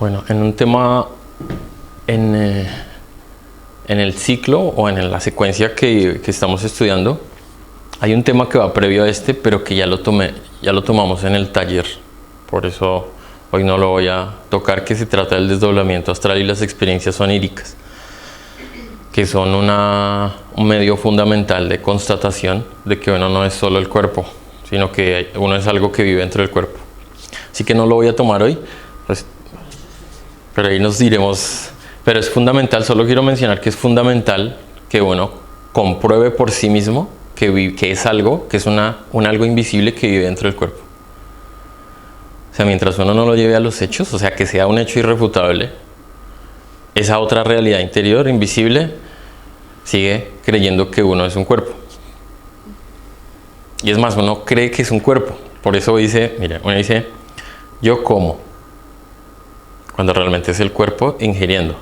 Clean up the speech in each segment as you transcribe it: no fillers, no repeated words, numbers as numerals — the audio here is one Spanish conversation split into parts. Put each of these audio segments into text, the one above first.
Bueno, en un tema, en el ciclo o en la secuencia que estamos estudiando, hay un tema que va previo a este, pero que ya lo tomamos en el taller. Por eso hoy no lo voy a tocar, que se trata del desdoblamiento astral y las experiencias oníricas, que son un medio fundamental de constatación de que uno no es solo el cuerpo, sino que uno es algo que vive dentro del cuerpo. Así que no lo voy a tomar hoy, pues, pero ahí nos diremos. Pero es fundamental, solo quiero mencionar que es fundamental que uno compruebe por sí mismo que es algo, que es un algo invisible que vive dentro del cuerpo. O sea, mientras uno no lo lleve a los hechos, o sea, que sea un hecho irrefutable, esa otra realidad interior, invisible, sigue creyendo que uno es un cuerpo. Y es más, uno cree que es un cuerpo. Por eso dice, mira, uno dice, yo como, cuando realmente es el cuerpo ingiriendo.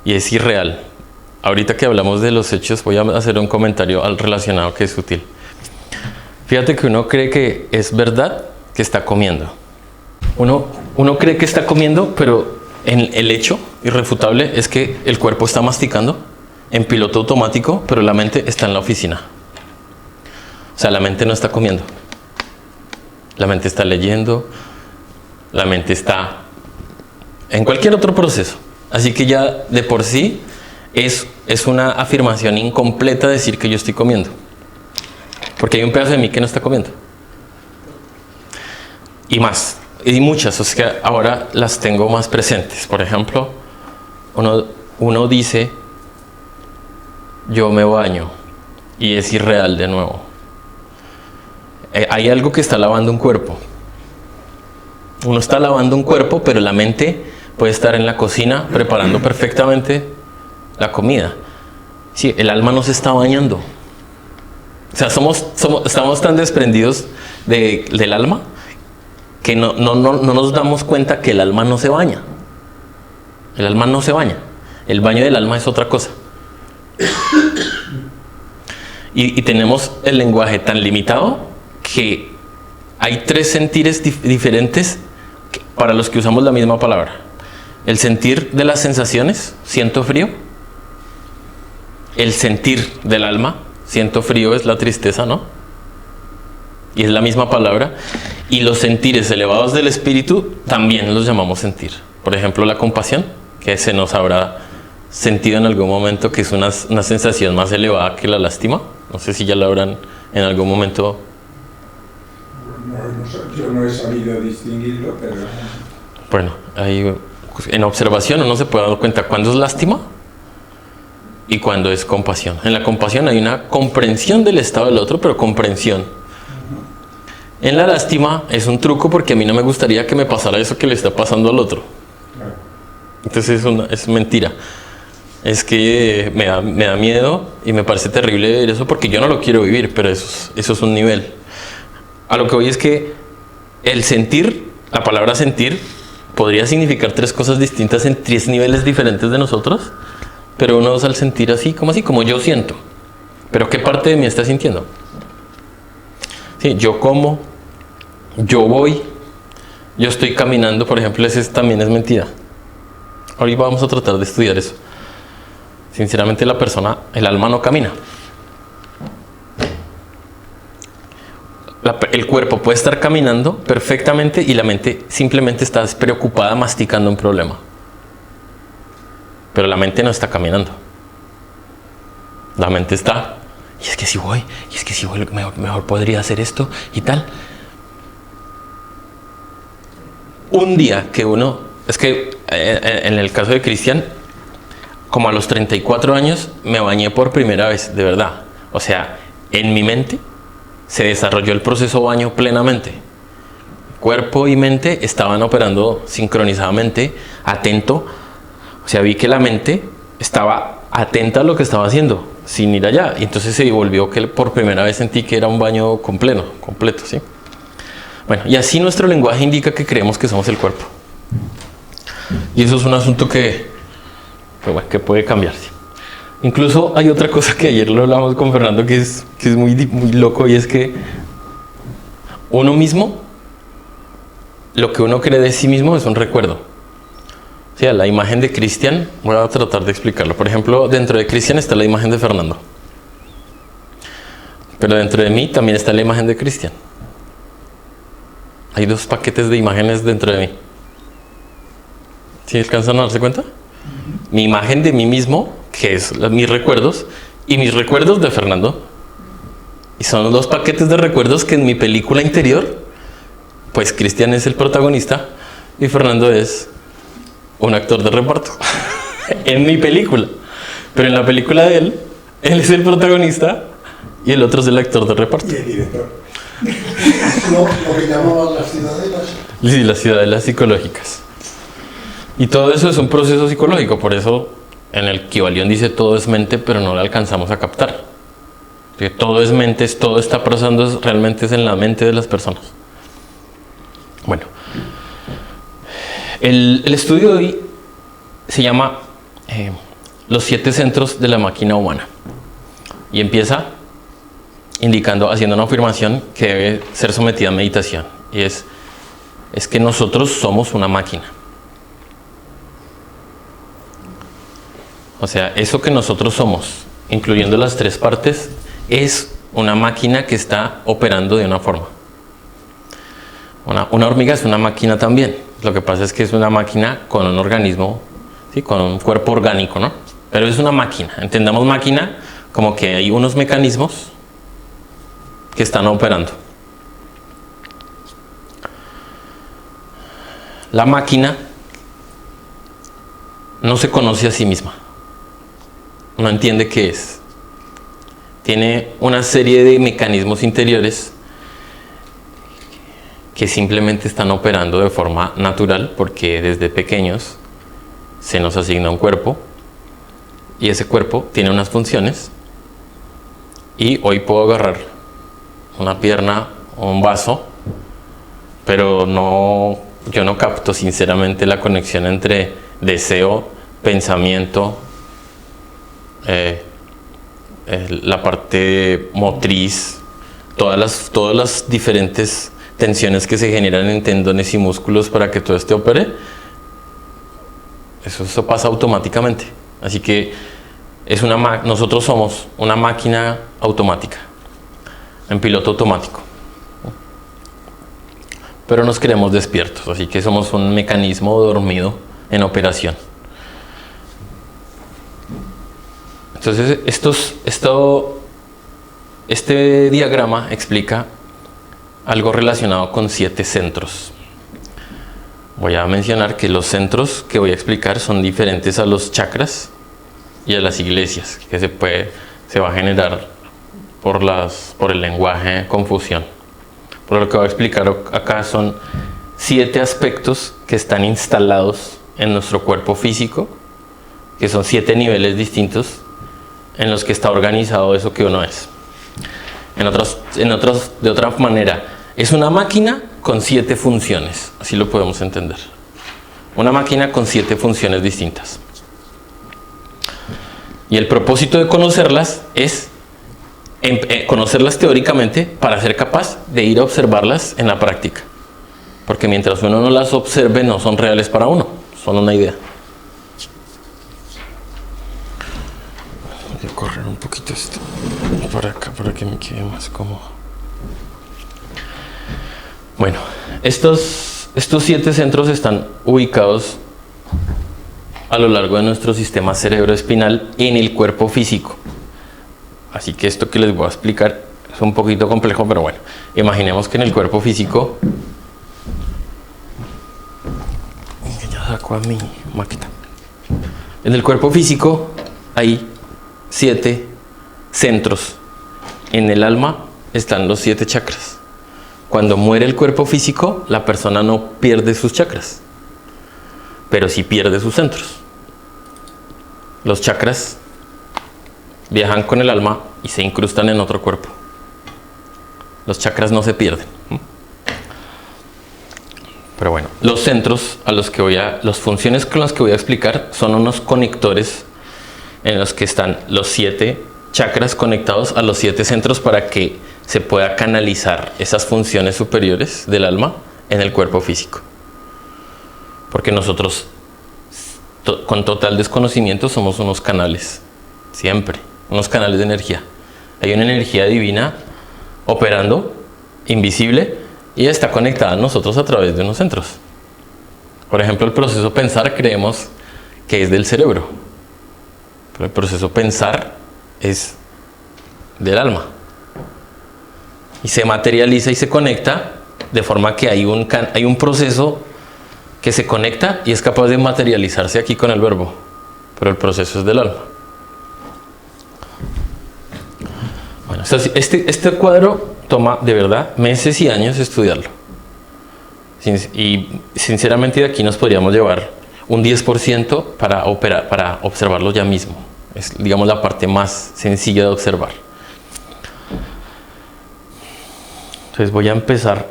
Y es irreal. Ahorita que hablamos de los hechos, voy a hacer un comentario relacionado que es útil. Fíjate que uno cree que es verdad que está comiendo. Uno cree que está comiendo, pero el hecho irrefutable es que el cuerpo está masticando en piloto automático, pero la mente está en la oficina. O sea, la mente no está comiendo. La mente está leyendo, la mente está en cualquier otro proceso. Así que ya de por sí es una afirmación incompleta decir que yo estoy comiendo. Porque hay un pedazo de mí que no está comiendo. Y más, y muchas, o sea que ahora las tengo más presentes. Por ejemplo, uno dice, yo me baño, y es irreal de nuevo. Hay algo que está lavando un cuerpo. Uno está lavando un cuerpo, pero la mente puede estar en la cocina preparando perfectamente la comida. Sí, el alma no se está bañando. O sea, estamos tan desprendidos del alma que no nos damos cuenta que el alma no se baña. El alma no se baña. El baño del alma es otra cosa. Y tenemos el lenguaje tan limitado que hay tres sentires diferentes para los que usamos la misma palabra. El sentir de las sensaciones, siento frío. El sentir del alma, siento frío, es la tristeza, ¿no? Y es la misma palabra. Y los sentires elevados del espíritu también los llamamos sentir. Por ejemplo, la compasión, que se nos habrá sentido en algún momento, que es una sensación más elevada que la lástima. No sé si ya la habrán en algún momento. Yo no he sabido distinguirlo, pero... Bueno, en observación uno se puede dar cuenta cuándo es lástima y cuándo es compasión. En la compasión hay una comprensión del estado del otro, pero comprensión. En la lástima es un truco porque a mí no me gustaría que me pasara eso que le está pasando al otro. Entonces es mentira. Es que me da miedo y me parece terrible ver eso porque yo no lo quiero vivir, pero eso es un nivel. A lo que voy es que el sentir, la palabra sentir, podría significar tres cosas distintas en tres niveles diferentes de nosotros, pero uno usa el sentir así, como yo siento. Pero ¿qué parte de mí está sintiendo? Sí, yo como, yo voy, yo estoy caminando, por ejemplo, ese también es mentira. Ahorita vamos a tratar de estudiar eso. Sinceramente el alma no camina. El cuerpo puede estar caminando perfectamente y la mente simplemente está despreocupada masticando un problema. Pero la mente no está caminando. La mente está, y es que si voy, mejor podría hacer esto y tal. Un día que es que en el caso de Cristian, como a los 34 años me bañé por primera vez, de verdad. O sea, en mi mente se desarrolló el proceso baño plenamente. Cuerpo y mente estaban operando sincronizadamente, atento. O sea, vi que la mente estaba atenta a lo que estaba haciendo, sin ir allá. Y entonces se volvió que por primera vez sentí que era un baño completo, ¿sí? Bueno, y así nuestro lenguaje indica que creemos que somos el cuerpo. Y eso es un asunto que puede cambiarse. Incluso hay otra cosa que ayer lo hablamos con Fernando que es muy loco, y es que uno mismo, lo que uno cree de sí mismo es un recuerdo. O sea, la imagen de Cristian, voy a tratar de explicarlo. Por ejemplo, dentro de Cristian está la imagen de Fernando. Pero dentro de mí también está la imagen de Cristian. Hay 2 paquetes de imágenes dentro de mí. ¿Sí alcanzan a darse cuenta? Mi imagen de mí mismo, que es mis recuerdos, y mis recuerdos de Fernando. Y son los 2 paquetes de recuerdos que en mi película interior, pues Cristian es el protagonista y Fernando es un actor de reparto. En mi película. Pero en la película de él es el protagonista y el otro es el actor de reparto. Y el director. Lo que llamaban las ciudadelas. Sí, las ciudadelas psicológicas. Y todo eso es un proceso psicológico, por eso en el Kybalión dice todo es mente, pero no lo alcanzamos a captar. Porque todo es mente, todo está pasando realmente es en la mente de las personas. Bueno, el estudio de hoy se llama Los 7 centros de la máquina humana. Y empieza haciendo una afirmación que debe ser sometida a meditación. Y es que nosotros somos una máquina. O sea, eso que nosotros somos, incluyendo las 3 partes, es una máquina que está operando de una forma. Una hormiga es una máquina también. Lo que pasa es que es una máquina con un organismo, ¿sí? Con un cuerpo orgánico, ¿no? Pero es una máquina. Entendamos máquina como que hay unos mecanismos que están operando. La máquina no se conoce a sí misma. No entiende qué es. Tiene una serie de mecanismos interiores que simplemente están operando de forma natural porque desde pequeños se nos asigna un cuerpo y ese cuerpo tiene unas funciones y hoy puedo agarrar una pierna o un vaso, pero yo no capto sinceramente la conexión entre deseo, pensamiento, la parte motriz, todas las diferentes tensiones que se generan en tendones y músculos para que todo esto opere. Eso pasa automáticamente. Así que nosotros somos una máquina automática, en piloto automático. Pero nos creemos despiertos, así que somos un mecanismo dormido en operación. Entonces, este diagrama explica algo relacionado con 7 centros. Voy a mencionar que los centros que voy a explicar son diferentes a los chakras y a las iglesias, que se va a generar por el lenguaje confusión. Por lo que voy a explicar acá son 7 aspectos que están instalados en nuestro cuerpo físico, que son 7 niveles distintos en los que está organizado eso que uno es. De otra manera, es una máquina con 7 funciones, así lo podemos entender. Una máquina con 7 funciones distintas. Y el propósito de conocerlas es conocerlas teóricamente para ser capaz de ir a observarlas en la práctica. Porque mientras uno no las observe, no son reales para uno, son una idea. Voy a correr un poquito esto para acá para que me quede más cómodo. Bueno, estos 7 centros están ubicados a lo largo de nuestro sistema cerebroespinal en el cuerpo físico. Así que esto que les voy a explicar es un poquito complejo, pero bueno, imaginemos que en el cuerpo físico, ya saco a mi máquina. En el cuerpo físico hay 7 centros. En el alma están los 7 chakras. Cuando muere el cuerpo físico, la persona no pierde sus chakras, pero sí pierde sus centros. Los chakras viajan con el alma y se incrustan en otro cuerpo. Los chakras no se pierden. Pero bueno, los centros las funciones con las que voy a explicar son unos conectores en los que están los 7 chakras conectados a los 7 centros para que se pueda canalizar esas funciones superiores del alma en el cuerpo físico. Porque nosotros con total desconocimiento somos unos canales, siempre, unos canales de energía. Hay una energía divina operando, invisible, y está conectada a nosotros a través de unos centros. Por ejemplo, el proceso pensar creemos que es del cerebro, pero el proceso pensar es del alma. Y se materializa y se conecta de forma que hay un proceso que se conecta y es capaz de materializarse aquí con el verbo, pero el proceso es del alma. Bueno, este cuadro toma de verdad meses y años estudiarlo. Y sinceramente de aquí nos podríamos llevar un 10% para observarlo ya mismo. Es, digamos, la parte más sencilla de observar. Entonces voy a empezar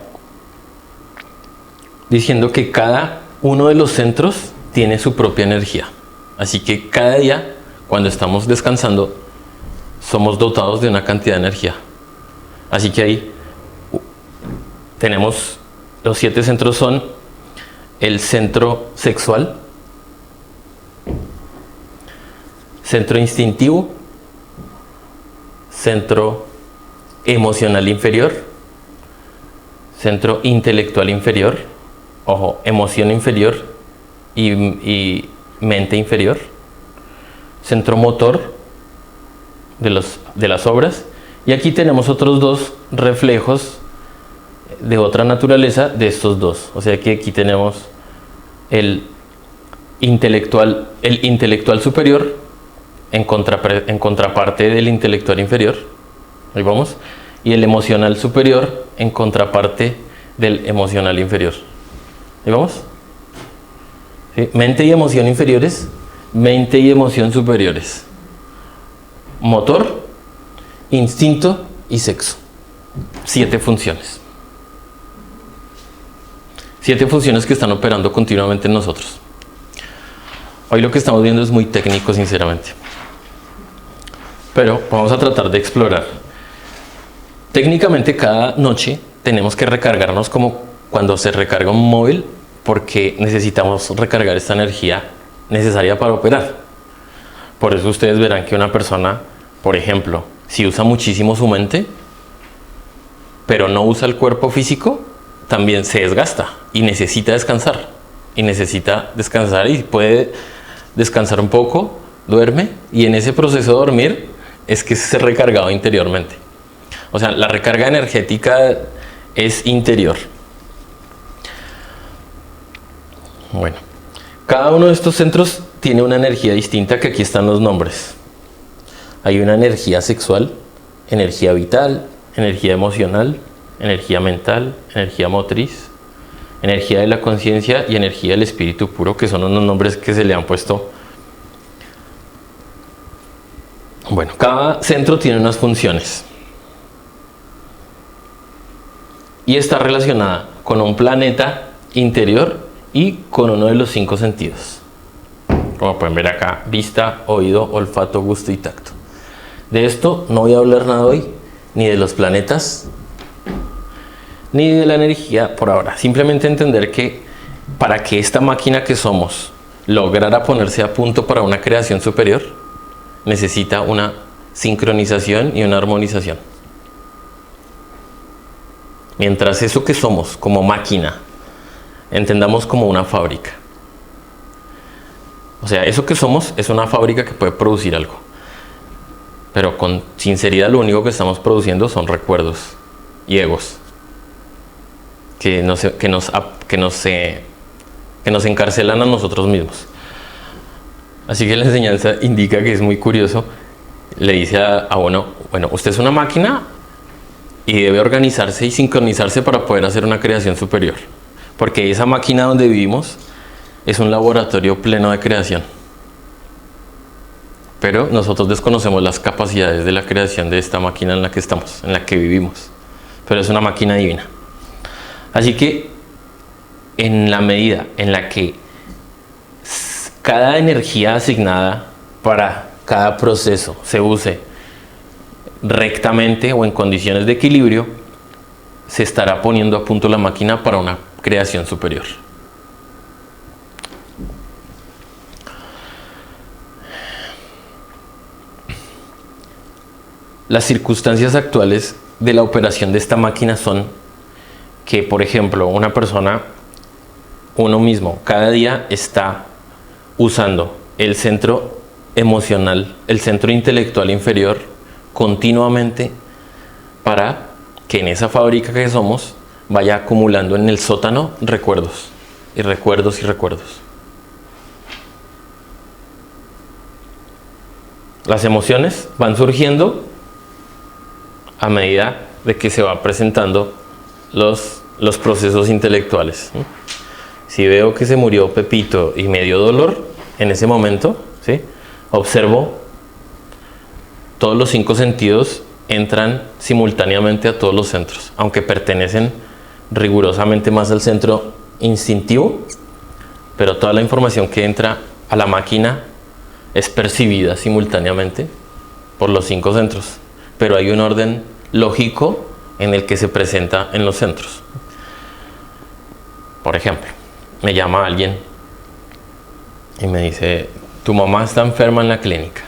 diciendo que cada uno de los centros tiene su propia energía. Así que cada día, cuando estamos descansando, somos dotados de una cantidad de energía. Así que ahí tenemos los 7 centros. Son el centro sexual, centro instintivo, centro emocional inferior, centro intelectual inferior, ojo, emoción inferior y mente inferior, centro motor de las obras, y aquí tenemos otros 2 reflejos de otra naturaleza de estos 2. O sea que aquí tenemos el intelectual superior en contraparte del intelectual inferior. Ahí vamos. Y el emocional superior en contraparte del emocional inferior. Ahí vamos. ¿Sí? Mente y emoción inferiores, mente y emoción superiores. Motor, instinto y sexo. 7 funciones. 7 funciones que están operando continuamente en nosotros. Hoy lo que estamos viendo es muy técnico, sinceramente. Pero vamos a tratar de explorar. Técnicamente, cada noche tenemos que recargarnos como cuando se recarga un móvil, porque necesitamos recargar esta energía necesaria para operar. Por eso ustedes verán que una persona, por ejemplo, si usa muchísimo su mente, pero no usa el cuerpo físico, también se desgasta y necesita descansar. Y puede descansar un poco, duerme, y en ese proceso de dormir es que se ha recargado interiormente. O sea, la recarga energética es interior. Bueno, cada uno de estos centros tiene una energía distinta, que aquí están los nombres. Hay una energía sexual, energía vital, energía emocional, energía mental, energía motriz, energía de la conciencia y energía del espíritu puro, que son unos nombres que se le han puesto. Bueno, cada centro tiene unas funciones y está relacionada con un planeta interior y con uno de los 5 sentidos. Como pueden ver acá, vista, oído, olfato, gusto y tacto. De esto no voy a hablar nada hoy, ni de los planetas, ni de la energía por ahora. Simplemente entender que para que esta máquina que somos lograra ponerse a punto para una creación superior, necesita una sincronización y una armonización. Mientras eso que somos como máquina entendamos como una fábrica. O sea, eso que somos es una fábrica que puede producir algo, pero con sinceridad lo único que estamos produciendo son recuerdos y egos que nos encarcelan a nosotros mismos. Así que la enseñanza indica que es muy curioso. Le dice a uno, bueno, usted es una máquina y debe organizarse y sincronizarse para poder hacer una creación superior, porque esa máquina donde vivimos es un laboratorio pleno de creación, pero nosotros desconocemos las capacidades de la creación de esta máquina en la que estamos, en la que vivimos, pero es una máquina divina. Así que en la medida en la que cada energía asignada para cada proceso se use rectamente o en condiciones de equilibrio, se estará poniendo a punto la máquina para una creación superior. las circunstancias actuales de la operación de esta máquina son que, por ejemplo, una persona, uno mismo, cada día está usando el centro emocional, el centro intelectual inferior, continuamente, para que en esa fábrica que somos vaya acumulando en el sótano recuerdos y recuerdos y recuerdos. Las emociones van surgiendo a medida de que se va presentando los procesos intelectuales. Si veo que se murió Pepito y me dio dolor, en ese momento, ¿sí?, observo todos los 5 sentidos entran simultáneamente a todos los centros, aunque pertenecen rigurosamente más al centro instintivo, pero toda la información que entra a la máquina es percibida simultáneamente por los 5 centros, pero hay un orden lógico en el que se presenta en los centros. Por ejemplo, me llama alguien y me dice: tu mamá está enferma en la clínica.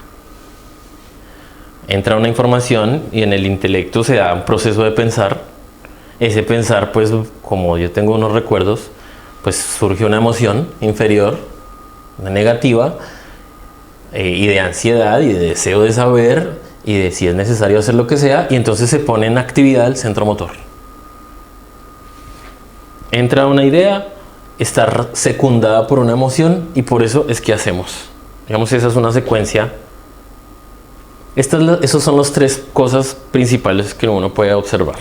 Entra una información y en el intelecto se da un proceso de pensar. Ese pensar, pues, como yo tengo unos recuerdos, pues surge una emoción inferior, una negativa, y de ansiedad y de deseo de saber y de si es necesario hacer lo que sea, y entonces se pone en actividad el centro motor. Entra una idea, está secundada por una emoción, y por eso es que hacemos. Digamos, esa es una secuencia. Esas son las 3 cosas principales que uno puede observar.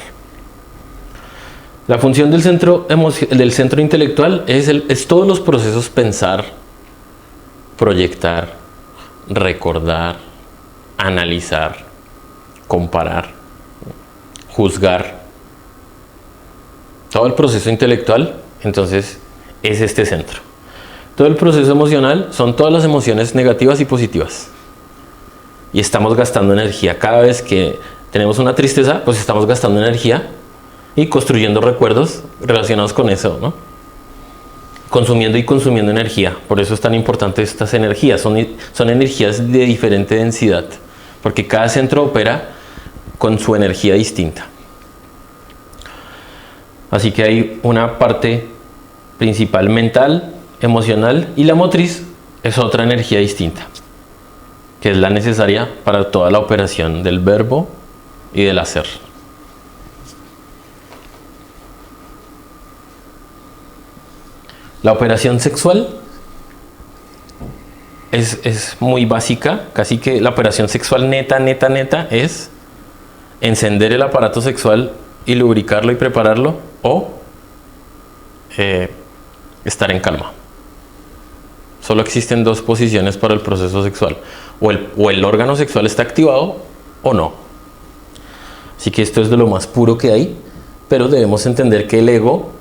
La función del centro intelectual es todos los procesos: pensar, proyectar, recordar, analizar, comparar, juzgar. Todo el proceso intelectual, entonces, es este centro. Todo el proceso emocional son todas las emociones negativas y positivas. Y estamos gastando energía. Cada vez que tenemos una tristeza, pues estamos gastando energía y construyendo recuerdos relacionados con eso, ¿no? Consumiendo y consumiendo energía. Por eso es tan importante estas energías. Son energías de diferente densidad, porque cada centro opera con su energía distinta. Así que hay una parte principal mental, emocional, y la motriz es otra energía distinta, que es la necesaria para toda la operación del verbo y del hacer. La operación sexual es muy básica, casi que la operación sexual neta es encender el aparato sexual y lubricarlo y prepararlo, o estar en calma. Solo existen 2 posiciones para el proceso sexual: o el órgano sexual está activado o no. Así que esto es de lo más puro que hay, pero debemos entender que el ego,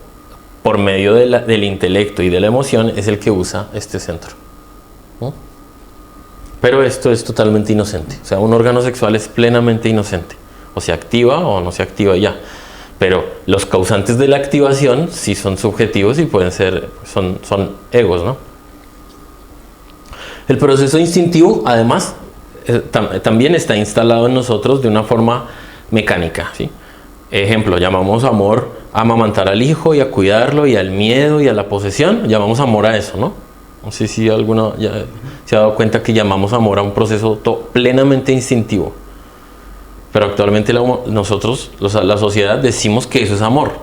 por medio del intelecto y de la emoción, es el que usa este centro, ¿no? Pero esto es totalmente inocente. O sea, un órgano sexual es plenamente inocente. O se activa o no se activa ya. Pero los causantes de la activación sí son subjetivos y pueden ser, son egos, ¿no? El proceso instintivo, además, también está instalado en nosotros de una forma mecánica, ¿sí? Ejemplo, llamamos amor a amamantar al hijo y a cuidarlo, y al miedo y a la posesión. Llamamos amor a eso, ¿no? No sé si alguno ya se ha dado cuenta que llamamos amor a un proceso plenamente instintivo. Pero actualmente nosotros, la sociedad, decimos que eso es amor,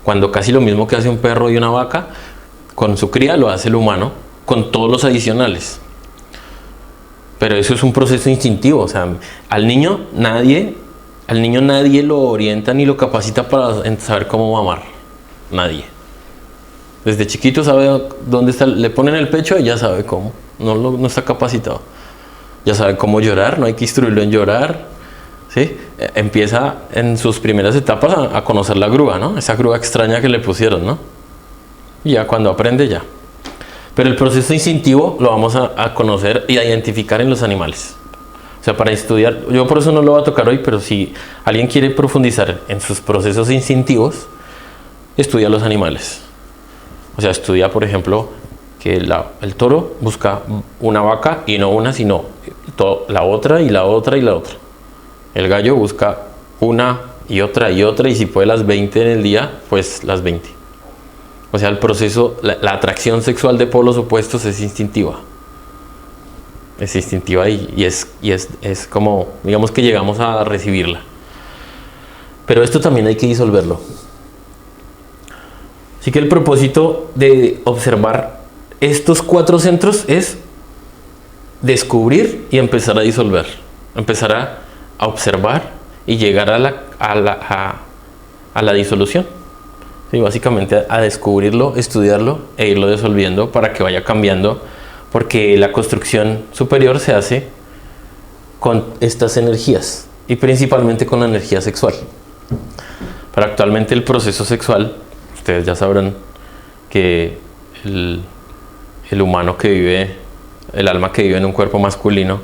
cuando casi lo mismo que hace un perro y una vaca con su cría lo hace el humano con todos los adicionales. Pero eso es un proceso instintivo. O sea, al niño nadie lo orienta ni lo capacita para saber cómo amar. Nadie. Desde chiquito sabe dónde está, le ponen el pecho y ya sabe cómo. No está capacitado. Ya sabe cómo llorar, no hay que instruirlo en llorar. ¿Sí? Empieza en sus primeras etapas a conocer la grúa, ¿no? Esa grúa extraña que le pusieron, ¿no? Y ya cuando aprende, ya. Pero el proceso instintivo lo vamos a conocer y a identificar en los animales. O sea, para estudiar, yo por eso no lo voy a tocar hoy, pero si alguien quiere profundizar en sus procesos instintivos, estudia los animales. O sea, estudia, por ejemplo, que el toro busca una vaca, y no una, sino la otra y la otra y la otra. El gallo busca una y otra y si puede las 20 en el día, pues las 20. O sea, el proceso, la atracción sexual de polos opuestos es instintiva. Es instintiva y es como, digamos que llegamos a recibirla. Pero esto también hay que disolverlo. Así que el propósito de observar estos 4 centros es descubrir y empezar a disolver. Empezar a observar y llegar a la disolución. Sí, básicamente a descubrirlo, estudiarlo e irlo disolviendo para que vaya cambiando, porque la construcción superior se hace con estas energías y principalmente con la energía sexual. Pero actualmente el proceso sexual, ustedes ya sabrán que el humano que vive, el alma que vive en un cuerpo masculino,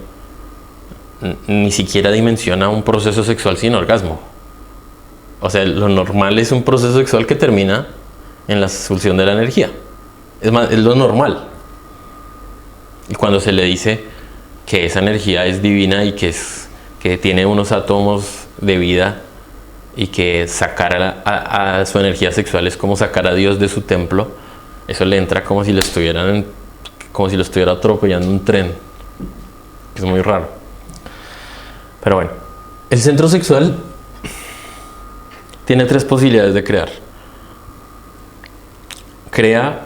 ni siquiera dimensiona un proceso sexual sin orgasmo. O sea, lo normal es un proceso sexual que termina en la expulsión de la energía. Es más, es lo normal. Y cuando se le dice que esa energía es divina y que tiene unos átomos de vida y que sacar a su energía sexual es como sacar a Dios de su templo, eso le entra como si lo estuviera atropellando un tren. Es muy raro. Pero bueno, el centro sexual tiene 3 posibilidades de crear. Crea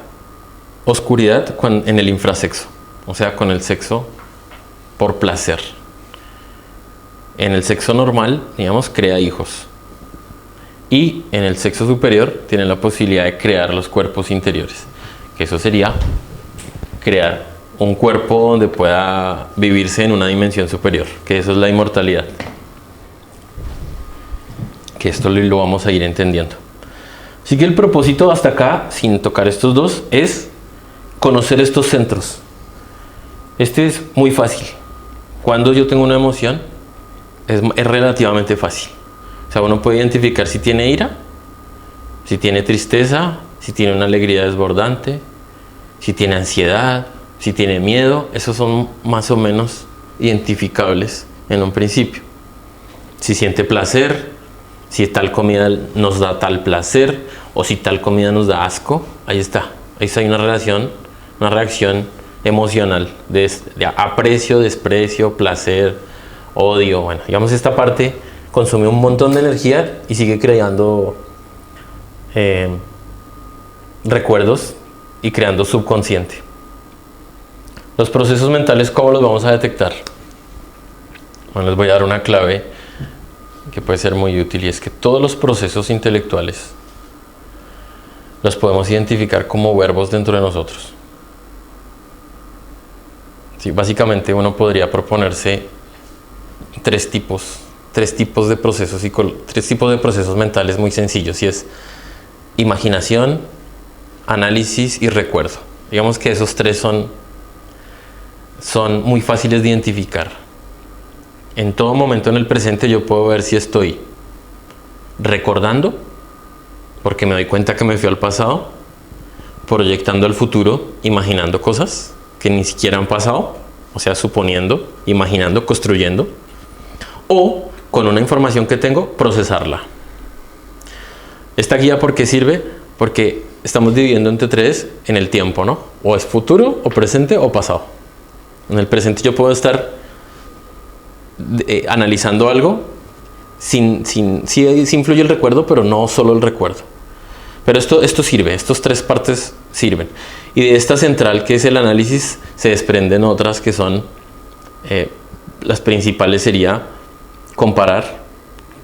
oscuridad en el infrasexo, o sea, con el sexo por placer. En el sexo normal, digamos, crea hijos. Y en el sexo superior tiene la posibilidad de crear los cuerpos interiores, que eso sería crear un cuerpo donde pueda vivirse en una dimensión superior, que eso es la inmortalidad. Que esto lo vamos a ir entendiendo. Así que el propósito hasta acá, sin tocar estos 2, es conocer estos centros. Este es muy fácil. Cuando yo tengo una emoción, es relativamente fácil. O sea, uno puede identificar si tiene ira, si tiene tristeza, si tiene una alegría desbordante, si tiene ansiedad, si tiene miedo. Esos son más o menos identificables en un principio. Si siente placer, si tal comida nos da tal placer o si tal comida nos da asco, ahí está. Ahí hay una reacción emocional de aprecio, desprecio, placer, odio. Bueno, digamos, esta parte consume un montón de energía y sigue creando recuerdos y creando subconsciente. Los procesos mentales, ¿cómo los vamos a detectar? Bueno, les voy a dar una clave que puede ser muy útil, y es que todos los procesos intelectuales los podemos identificar como verbos dentro de nosotros. Sí, básicamente uno podría proponerse tres tipos de procesos mentales muy sencillos, y es imaginación, análisis y recuerdo. Digamos que esos 3 son muy fáciles de identificar. En todo momento en el presente yo puedo ver si estoy recordando, porque me doy cuenta que me fui al pasado, proyectando al futuro, imaginando cosas que ni siquiera han pasado, o sea, suponiendo, imaginando, construyendo, o con una información que tengo, procesarla. Esta guía, ¿por qué sirve? Porque estamos dividiendo entre 3 en el tiempo, ¿no? O es futuro, o presente, o pasado. En el presente yo puedo estar analizando algo, sí influye el recuerdo, pero no solo el recuerdo. Pero esto sirve, estas 3 partes sirven. Y de esta central, que es el análisis, se desprenden otras que son, las principales sería comparar.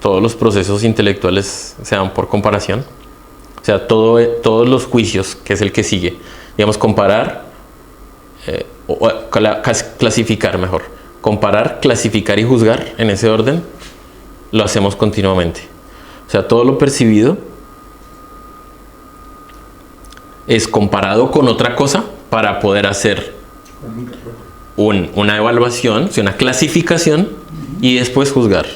Todos los procesos intelectuales se dan por comparación. O sea, todos los juicios, que es el que sigue. Digamos, comparar, o clasificar mejor. Comparar, clasificar y juzgar en ese orden, lo hacemos continuamente. O sea, todo lo percibido es comparado con otra cosa para poder hacer una evaluación, una clasificación y después juzgar.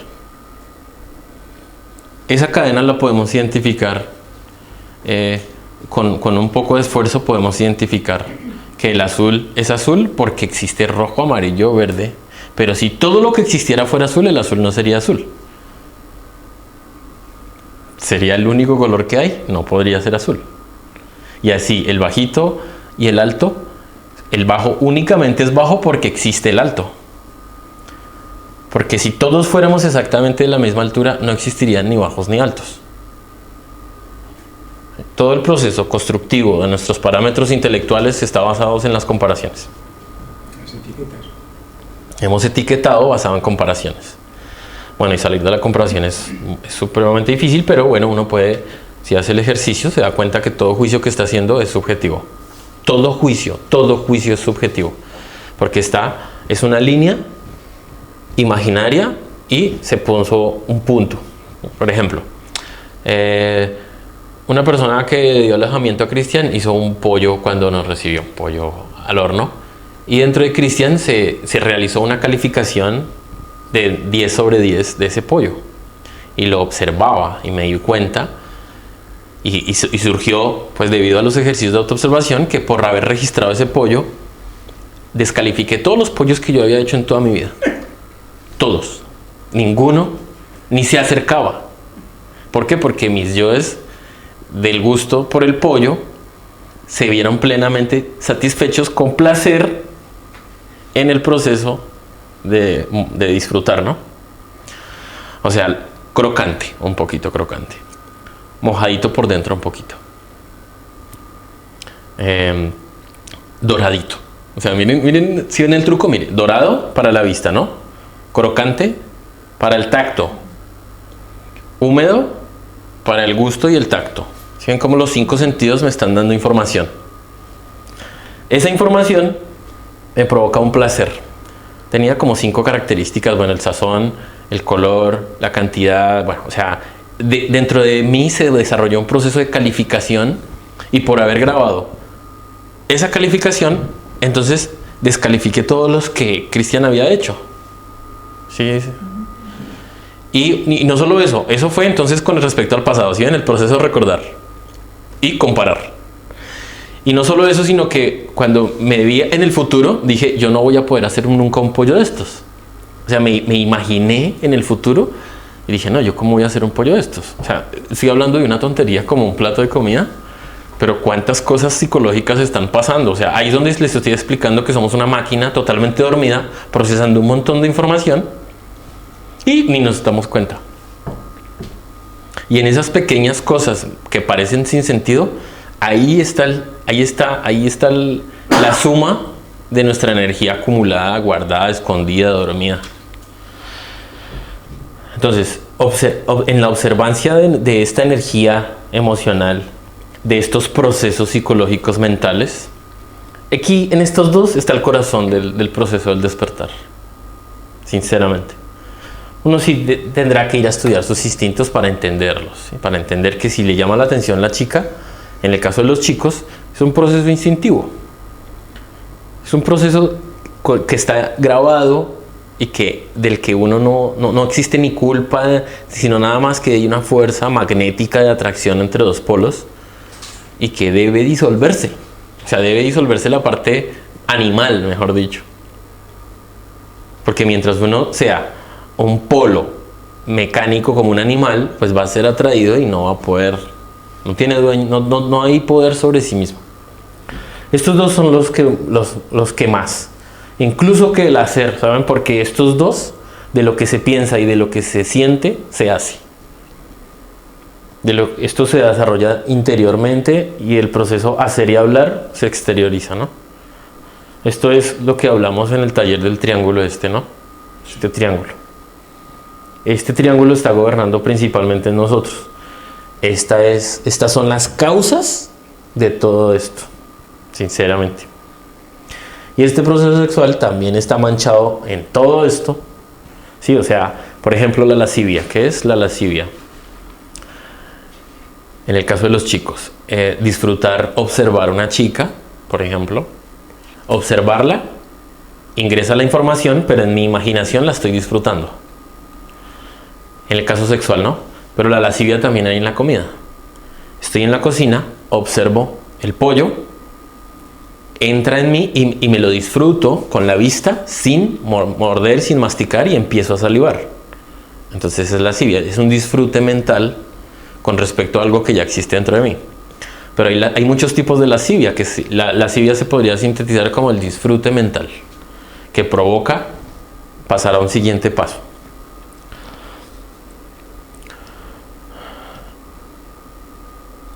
Esa cadena la podemos identificar con un poco de esfuerzo. Podemos identificar que el azul es azul porque existe rojo, amarillo, verde, Pero si todo lo que existiera fuera azul, el azul no sería azul. ¿Sería el único color que hay? No podría ser azul. Y así, el bajito y el alto, el bajo únicamente es bajo porque existe el alto. Porque si todos fuéramos exactamente de la misma altura, no existirían ni bajos ni altos. Todo el proceso constructivo de nuestros parámetros intelectuales está basado en las comparaciones. Las etiquetas. Hemos etiquetado basado en comparaciones. Bueno, y salir de la comparación es supremamente difícil, pero bueno, uno puede, si hace el ejercicio, se da cuenta que todo juicio que está haciendo es subjetivo. Todo juicio es subjetivo. Porque es una línea imaginaria y se puso un punto. Por ejemplo, una persona que dio alojamiento a Cristian hizo un pollo cuando nos recibió, pollo al horno. Y dentro de Cristian se realizó una calificación de 10 sobre 10 de ese pollo. Y lo observaba y me di cuenta. Y surgió, pues debido a los ejercicios de autoobservación, que por haber registrado ese pollo, descalifiqué todos los pollos que yo había hecho en toda mi vida. Todos. Ninguno ni se acercaba. ¿Por qué? Porque mis yoes del gusto por el pollo se vieron plenamente satisfechos con placer en el proceso de disfrutar, ¿no? O sea, crocante, un poquito crocante, mojadito por dentro un poquito, doradito. O sea, miren, si ven el truco, miren, dorado para la vista, ¿no? Crocante para el tacto, húmedo para el gusto y el tacto. ¿Sí ven cómo los 5 sentidos me están dando información? Esa información me provoca un placer. Tenía como 5 características, bueno, el sazón, el color, la cantidad, bueno, o sea, dentro de mí se desarrolló un proceso de calificación y por haber grabado esa calificación, entonces descalifiqué todos los que Cristian había hecho. Sí, sí. Y no solo eso, eso fue entonces con respecto al pasado, ¿sí ven? El proceso de recordar y comparar. Y no solo eso, sino que cuando me vi en el futuro, dije, yo no voy a poder hacer nunca un pollo de estos. O sea, me imaginé en el futuro y dije, no, ¿yo cómo voy a hacer un pollo de estos? O sea, estoy hablando de una tontería como un plato de comida, pero cuántas cosas psicológicas están pasando. O sea, ahí es donde les estoy explicando que somos una máquina totalmente dormida, procesando un montón de información y ni nos damos cuenta. Y en esas pequeñas cosas que parecen sin sentido, ahí está la suma de nuestra energía acumulada, guardada, escondida, dormida. Entonces, en la observancia de esta energía emocional, de estos procesos psicológicos mentales, aquí en estos dos está el corazón del proceso del despertar. Sinceramente. Uno sí tendrá que ir a estudiar sus instintos para entenderlos, ¿sí? Para entender que si le llama la atención la chica, en el caso de los chicos, es un proceso instintivo. Es un proceso que está grabado y del que uno no existe ni culpa, sino nada más que hay una fuerza magnética de atracción entre dos polos y que debe disolverse. O sea, debe disolverse la parte animal, mejor dicho. Porque mientras uno sea un polo mecánico como un animal, pues va a ser atraído y no va a poder, no tiene dueño, no hay poder sobre sí mismo. Estos dos son los que más, incluso que el hacer, ¿saben? Porque estos dos, de lo que se piensa y de lo que se siente, se hace. Esto se desarrolla interiormente y el proceso hacer y hablar se exterioriza, ¿no? Esto es lo que hablamos en el taller del triángulo ¿no? Este triángulo. Este triángulo está gobernando principalmente en nosotros. Estas son las causas de todo esto, sinceramente. Y este proceso sexual también está manchado en todo esto. Sí, o sea, por ejemplo, la lascivia. ¿Qué es la lascivia? En el caso de los chicos, disfrutar, observar a una chica, por ejemplo, observarla, ingresa la información, pero en mi imaginación la estoy disfrutando. En el caso sexual, ¿no? Pero la lascivia también hay en la comida. Estoy en la cocina, observo el pollo, entra en mí y me lo disfruto con la vista sin morder, sin masticar y empiezo a salivar. Entonces esa es la lascivia, es un disfrute mental con respecto a algo que ya existe dentro de mí. Pero hay muchos tipos de lascivia, que la lascivia se podría sintetizar como el disfrute mental, que provoca pasar a un siguiente paso.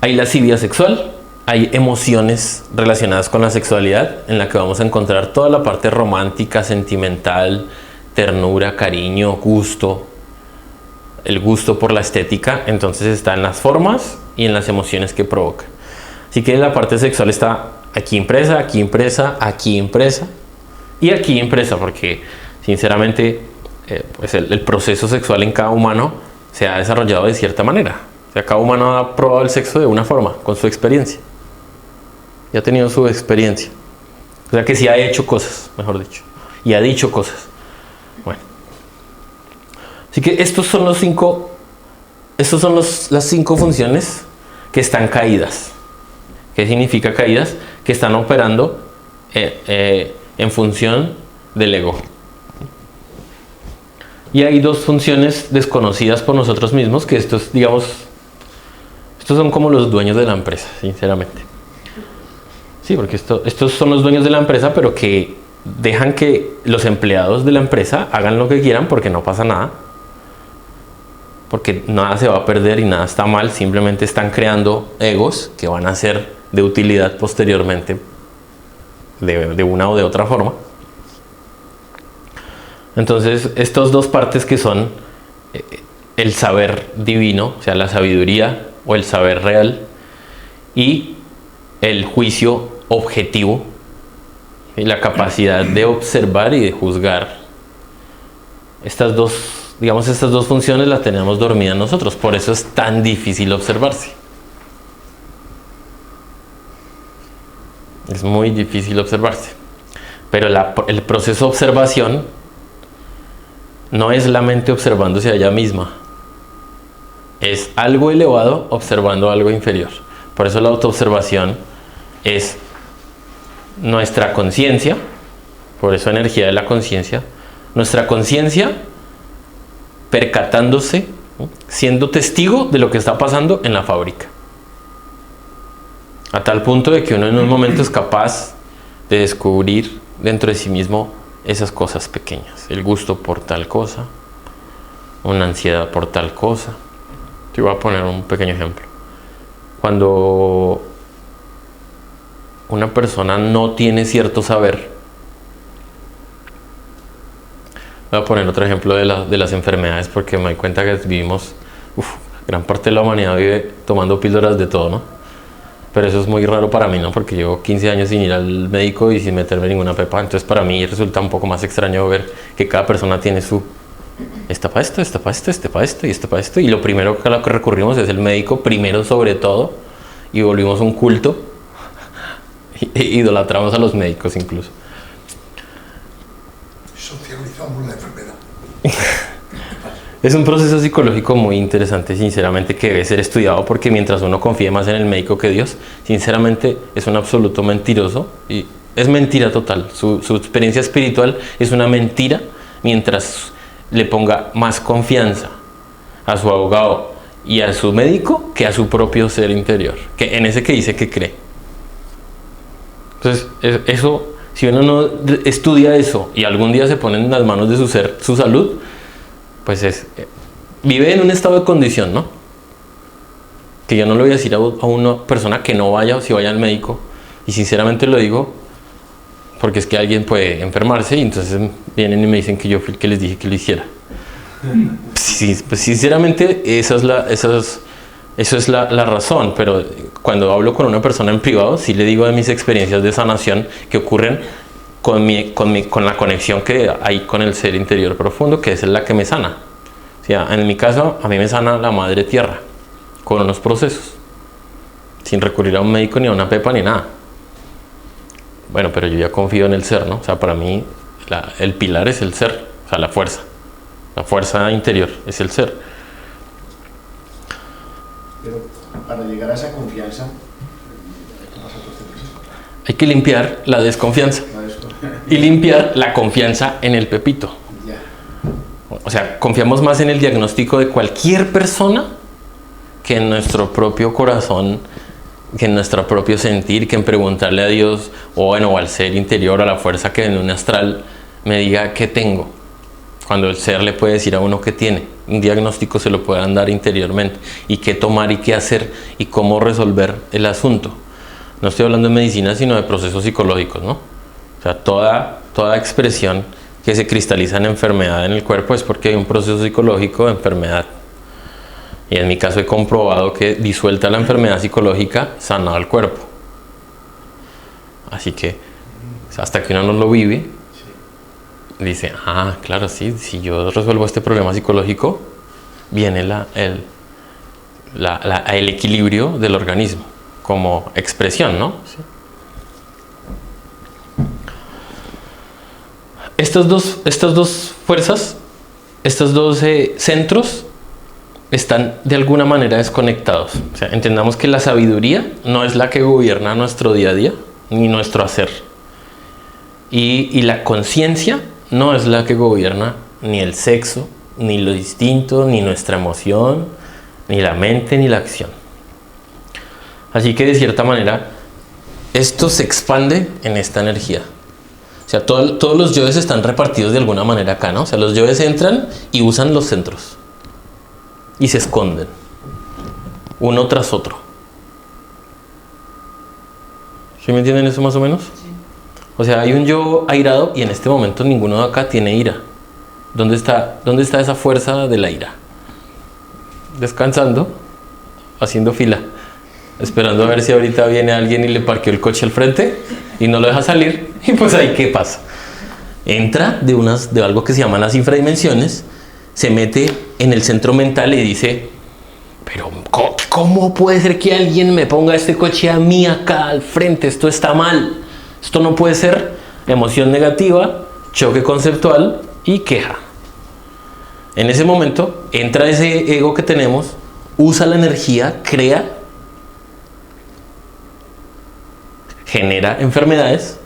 Hay lascivia sexual, hay emociones relacionadas con la sexualidad, en la que vamos a encontrar toda la parte romántica, sentimental, ternura, cariño, gusto, el gusto por la estética. Entonces está en las formas y en las emociones que provoca. Así que la parte sexual está aquí impresa, aquí impresa, aquí impresa y aquí impresa, porque sinceramente pues el proceso sexual en cada humano se ha desarrollado de cierta manera. O sea, cada humano ha probado el sexo de una forma, con su experiencia. Y ha tenido su experiencia. O sea que sí ha hecho cosas, mejor dicho. Y ha dicho cosas. Bueno. Así que estos son las cinco funciones que están caídas. ¿Qué significa caídas? Que están operando en función del ego. Y hay dos funciones desconocidas por nosotros mismos, que estos son como los dueños de la empresa, sinceramente. Sí, porque estos son los dueños de la empresa, pero que dejan que los empleados de la empresa hagan lo que quieran porque no pasa nada. Porque nada se va a perder y nada está mal, simplemente están creando egos que van a ser de utilidad posteriormente de una o de otra forma. Entonces, estas dos partes que son el saber divino, o sea, la sabiduría o el saber real, y el juicio objetivo, y la capacidad de observar y de juzgar. Estas dos funciones las tenemos dormidas nosotros, por eso es tan difícil observarse. Es muy difícil observarse. Pero el proceso de observación no es la mente observándose a ella misma. Es algo elevado observando algo inferior. Por eso la autoobservación es nuestra conciencia, por eso energía de la conciencia, nuestra conciencia percatándose, ¿no?, siendo testigo de lo que está pasando en la fábrica. A tal punto de que uno en un momento es capaz de descubrir dentro de sí mismo esas cosas pequeñas. El gusto por tal cosa, una ansiedad por tal cosa. Te voy a poner un pequeño ejemplo. Cuando una persona no tiene cierto saber, voy a poner otro ejemplo de las enfermedades, porque me doy cuenta que gran parte de la humanidad vive tomando píldoras de todo, ¿no? Pero eso es muy raro para mí, ¿no? Porque llevo 15 años sin ir al médico y sin meterme ninguna pepa. Entonces para mí resulta un poco más extraño ver que cada persona tiene esta para esto, esta para esto, este para esto y este para esto. Y lo primero a lo que recurrimos es el médico, primero sobre todo, y volvimos un culto. E idolatramos a los médicos incluso. Socializamos la enfermedad. Es un proceso psicológico muy interesante, sinceramente, que debe ser estudiado, porque mientras uno confíe más en el médico que Dios, sinceramente es un absoluto mentiroso y es mentira total. Su experiencia espiritual es una mentira mientras le ponga más confianza a su abogado y a su médico que a su propio ser interior, que en ese que dice que cree. Entonces, eso, si uno no estudia eso y algún día se pone en las manos de su ser, su salud, pues vive en un estado de condición, ¿no? Que yo no le voy a decir a una persona que no vaya, o si vaya al médico, y sinceramente lo digo porque es que alguien puede enfermarse y entonces vienen y me dicen que yo fui el que les dije que lo hiciera. Sí, pues sinceramente eso es la razón, pero cuando hablo con una persona en privado, sí le digo de mis experiencias de sanación que ocurren con la conexión que hay con el ser interior profundo, que es la que me sana. O sea, en mi caso, a mí me sana la madre tierra, con unos procesos, sin recurrir a un médico ni a una pepa ni nada. Bueno, pero yo ya confío en el ser, ¿no? O sea, para mí el pilar es el ser, o sea, la fuerza interior es el ser. Pero para llegar a esa confianza, Hay que limpiar la desconfianza No, eso. y limpiar la confianza en el Pepito. Ya. O sea, confiamos más en el diagnóstico de cualquier persona que en nuestro propio corazón, que en nuestro propio sentir, que en preguntarle a Dios o bueno, o al ser interior, a la fuerza que en un astral me diga qué tengo. Cuando el ser le puede decir a uno qué tiene. Un diagnóstico se lo puedan dar interiormente. Y qué tomar y qué hacer y cómo resolver el asunto. No estoy hablando de medicina, sino de procesos psicológicos, ¿no? O sea, toda expresión que se cristaliza en enfermedad en el cuerpo es porque hay un proceso psicológico de enfermedad. Y en mi caso he comprobado que disuelta la enfermedad psicológica, sana el cuerpo. Así que hasta que uno no lo vive, dice, claro, sí, si yo resuelvo este problema psicológico, viene el equilibrio del organismo como expresión, ¿no? Sí. Estas dos fuerzas, estos dos centros están de alguna manera desconectados. O sea, entendamos que la sabiduría no es la que gobierna nuestro día a día, ni nuestro hacer. Y la conciencia no es la que gobierna ni el sexo, ni lo distinto, ni nuestra emoción, ni la mente, ni la acción. Así que de cierta manera, esto se expande en esta energía. O sea, todos los yoes están repartidos de alguna manera acá, ¿no? O sea, los yoes entran y usan los centros. Y se esconden. Uno tras otro. ¿Sí me entienden eso más o menos? Sí. O sea, hay un yo airado y en este momento ninguno de acá tiene ira. ¿Dónde está esa fuerza de la ira? Descansando, haciendo fila, esperando a ver si ahorita viene alguien y le parqueó el coche al frente y no lo deja salir. Y pues ahí, ¿qué pasa? Entra de algo que se llaman las infradimensiones, se mete en el centro mental y dice, pero ¿cómo puede ser que alguien me ponga este coche a mí acá al frente? Esto está mal, esto no puede ser. Emoción negativa, choque conceptual y queja. En ese momento entra ese ego que tenemos, usa la energía, crea, genera enfermedades,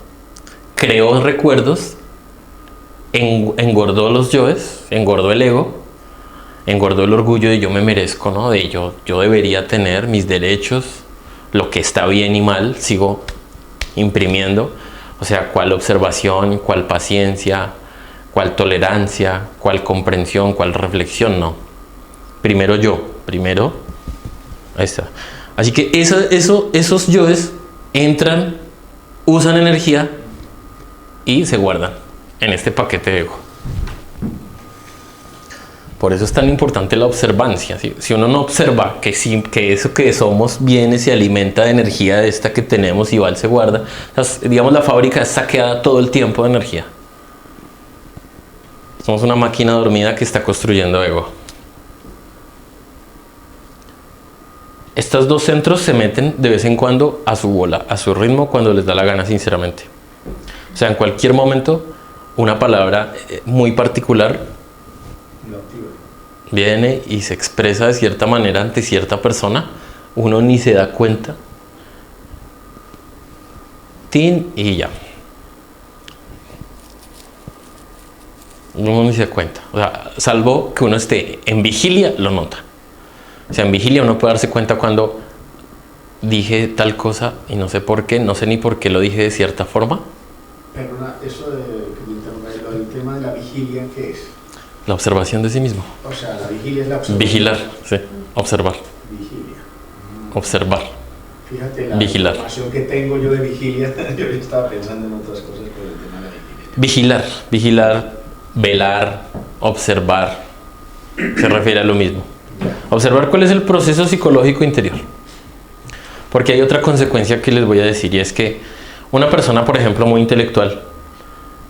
creó recuerdos, engordó los yoes, engordó el ego, engordó el orgullo de yo me merezco, ¿no? De yo debería tener mis derechos, lo que está bien y mal, sigo imprimiendo. O sea, cuál observación, cuál paciencia, cuál tolerancia, cuál comprensión, cuál reflexión, no. Primero ahí está. Así que esos yoes entran, usan energía y se guardan en este paquete de ego. Por eso es tan importante la observancia, ¿sí? Si uno no observa que eso que somos viene, se alimenta de energía de esta que tenemos y va, se guarda. Entonces, digamos, la fábrica es saqueada todo el tiempo de energía. Somos una máquina dormida que está construyendo ego. Estos dos centros se meten de vez en cuando a su bola, a su ritmo, cuando les da la gana, sinceramente. O sea, en cualquier momento, una palabra muy particular viene y se expresa de cierta manera ante cierta persona. Uno ni se da cuenta. Tin y ya. Uno ni se da cuenta. O sea, salvo que uno esté en vigilia, lo nota. O sea, en vigilia uno puede darse cuenta cuando dije tal cosa y no sé por qué, no sé ni por qué lo dije de cierta forma. Perdona, eso de que me interrumpa, el tema de la vigilia, ¿qué es? La observación de sí mismo. O sea, la vigilia es la observación. Vigilar, sí. Observar. Vigilia. Observar. Fíjate la Vigilar. información que tengo yo de vigilia. Yo estaba pensando en otras cosas por el tema de la vigilia. Vigilar, velar, observar. Se refiere a lo mismo. Observar cuál es el proceso psicológico interior. Porque hay otra consecuencia que les voy a decir, y es que una persona, por ejemplo, muy intelectual,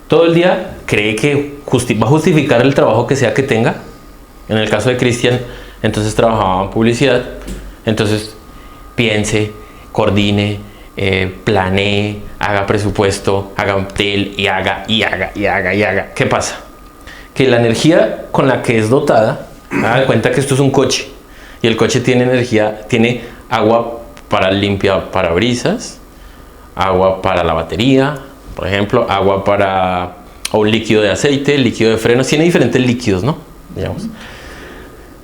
todo el día cree que va a justificar el trabajo que sea que tenga. En el caso de Cristian, entonces trabajaba en publicidad. Entonces piense, coordine, planee, haga presupuesto, haga un tel y haga. ¿Qué pasa? Que la energía con la que es dotada, haga cuenta que esto es un coche. Y el coche tiene energía, tiene agua para limpiar parabrisas, agua para la batería, por ejemplo, agua para o un líquido de aceite, líquido de frenos, tiene diferentes líquidos, ¿no? Digamos.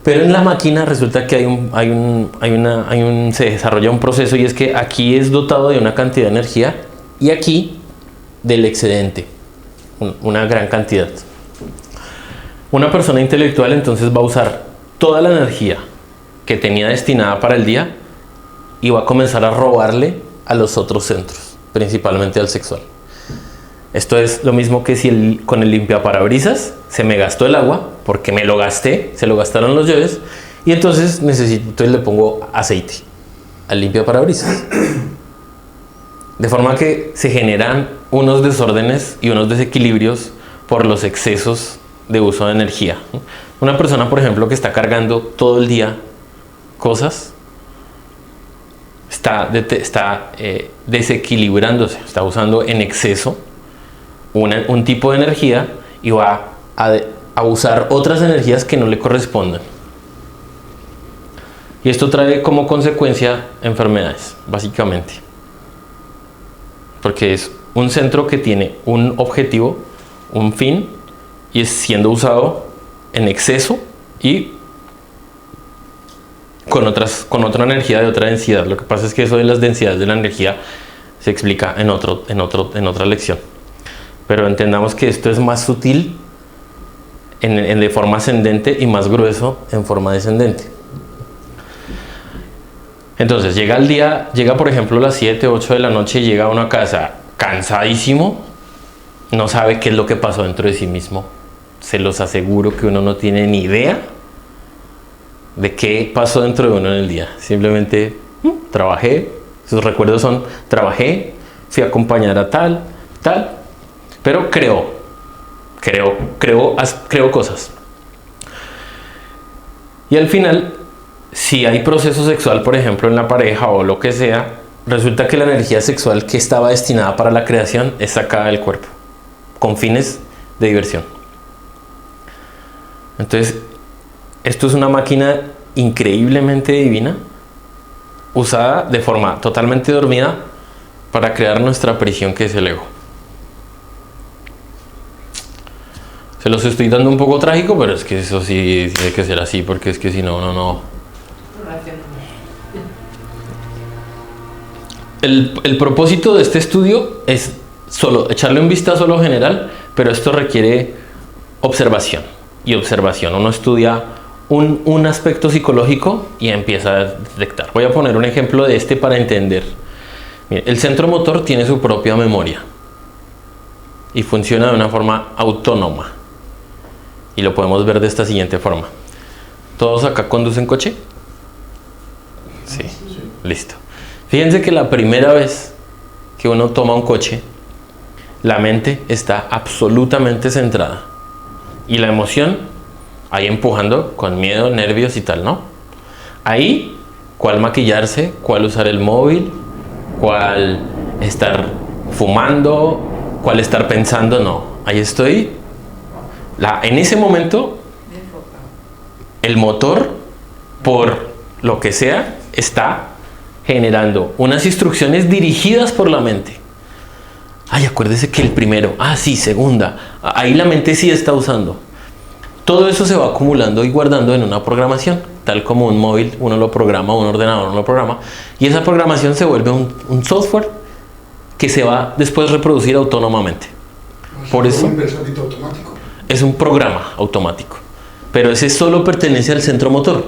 Pero en la máquina resulta que se desarrolla un proceso, y es que aquí es dotado de una cantidad de energía y aquí del excedente, una gran cantidad. Una persona intelectual entonces va a usar toda la energía que tenía destinada para el día y va a comenzar a robarle a los otros centros, principalmente al sexual. Esto es lo mismo que si con el limpiaparabrisas se me gastó el agua, porque me lo gasté, se lo gastaron los llaves, y entonces le pongo aceite al limpiaparabrisas. De forma que se generan unos desórdenes y unos desequilibrios por los excesos de uso de energía. Una persona, por ejemplo, que está cargando todo el día cosas, está desequilibrándose, está usando en exceso un tipo de energía y va a usar otras energías que no le corresponden. Y esto trae como consecuencia enfermedades, básicamente. Porque es un centro que tiene un objetivo, un fin, y es siendo usado en exceso y con otra energía de otra densidad. Lo que pasa es que eso de las densidades de la energía se explica en otra lección. Pero entendamos que esto es más sutil de forma ascendente y más grueso en forma descendente. Entonces llega por ejemplo a las 7, 8 de la noche, y llega a una casa cansadísimo, no sabe qué es lo que pasó dentro de sí mismo. Se los aseguro que uno no tiene ni idea de qué pasó dentro de uno en el día. Simplemente trabajé, sus recuerdos son: trabajé, fui a acompañar a tal, pero creo cosas. Y al final, si hay proceso sexual, por ejemplo, en la pareja o lo que sea, resulta que la energía sexual que estaba destinada para la creación es sacada del cuerpo, con fines de diversión. Entonces, esto es una máquina increíblemente divina, usada de forma totalmente dormida para crear nuestra prisión, que es el ego. Se los estoy dando un poco trágico, pero es que eso sí tiene que ser así, porque es que si no, no. El propósito de este estudio es solo echarle un vistazo a lo general, pero esto requiere observación y observación. Uno estudia un aspecto psicológico y empieza a detectar. Voy a poner un ejemplo de este para entender. Mire, el centro motor tiene su propia memoria y funciona de una forma autónoma. Y lo podemos ver de esta siguiente forma. ¿Todos acá conducen coche? Sí, listo. Fíjense que la primera vez que uno toma un coche, la mente está absolutamente centrada. Y la emoción, ahí empujando con miedo, nervios y tal, ¿no? Ahí, ¿cuál maquillarse? ¿Cuál usar el móvil? ¿Cuál estar fumando? ¿Cuál estar pensando? No, ahí estoy. En ese momento, el motor, por lo que sea, está generando unas instrucciones dirigidas por la mente. Ay, acuérdese que el primero, sí, segunda, ahí la mente sí está usando. Todo eso se va acumulando y guardando en una programación, tal como un móvil uno lo programa, un ordenador uno lo programa, y esa programación se vuelve un software que se va después a reproducir autónomamente. Por eso un pensamiento automático. Es un programa automático, pero ese solo pertenece al centro motor,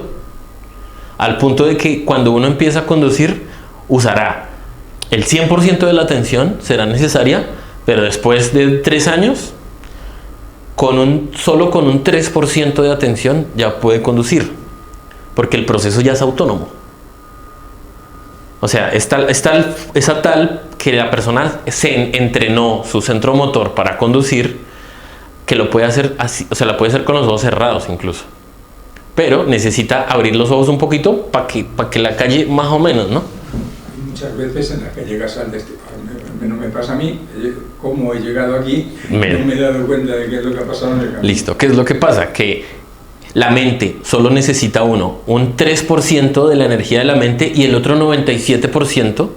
al punto de que cuando uno empieza a conducir usará el 100% de la atención, será necesaria, pero después de 3 años solo con un 3% de atención ya puede conducir, porque el proceso ya es autónomo. O sea, es tal que la persona se entrenó su centro motor para conducir, que lo puede hacer así, o sea, la puede hacer con los ojos cerrados incluso. Pero necesita abrir los ojos un poquito para que la calle más o menos, ¿no? Muchas veces en las que llegas al destino, al menos me pasa a mí, como he llegado aquí, no me he dado cuenta de qué es lo que ha pasado en el camino. Listo, ¿qué es lo que pasa? Que la mente solo necesita un 3% de la energía de la mente, y el otro 97%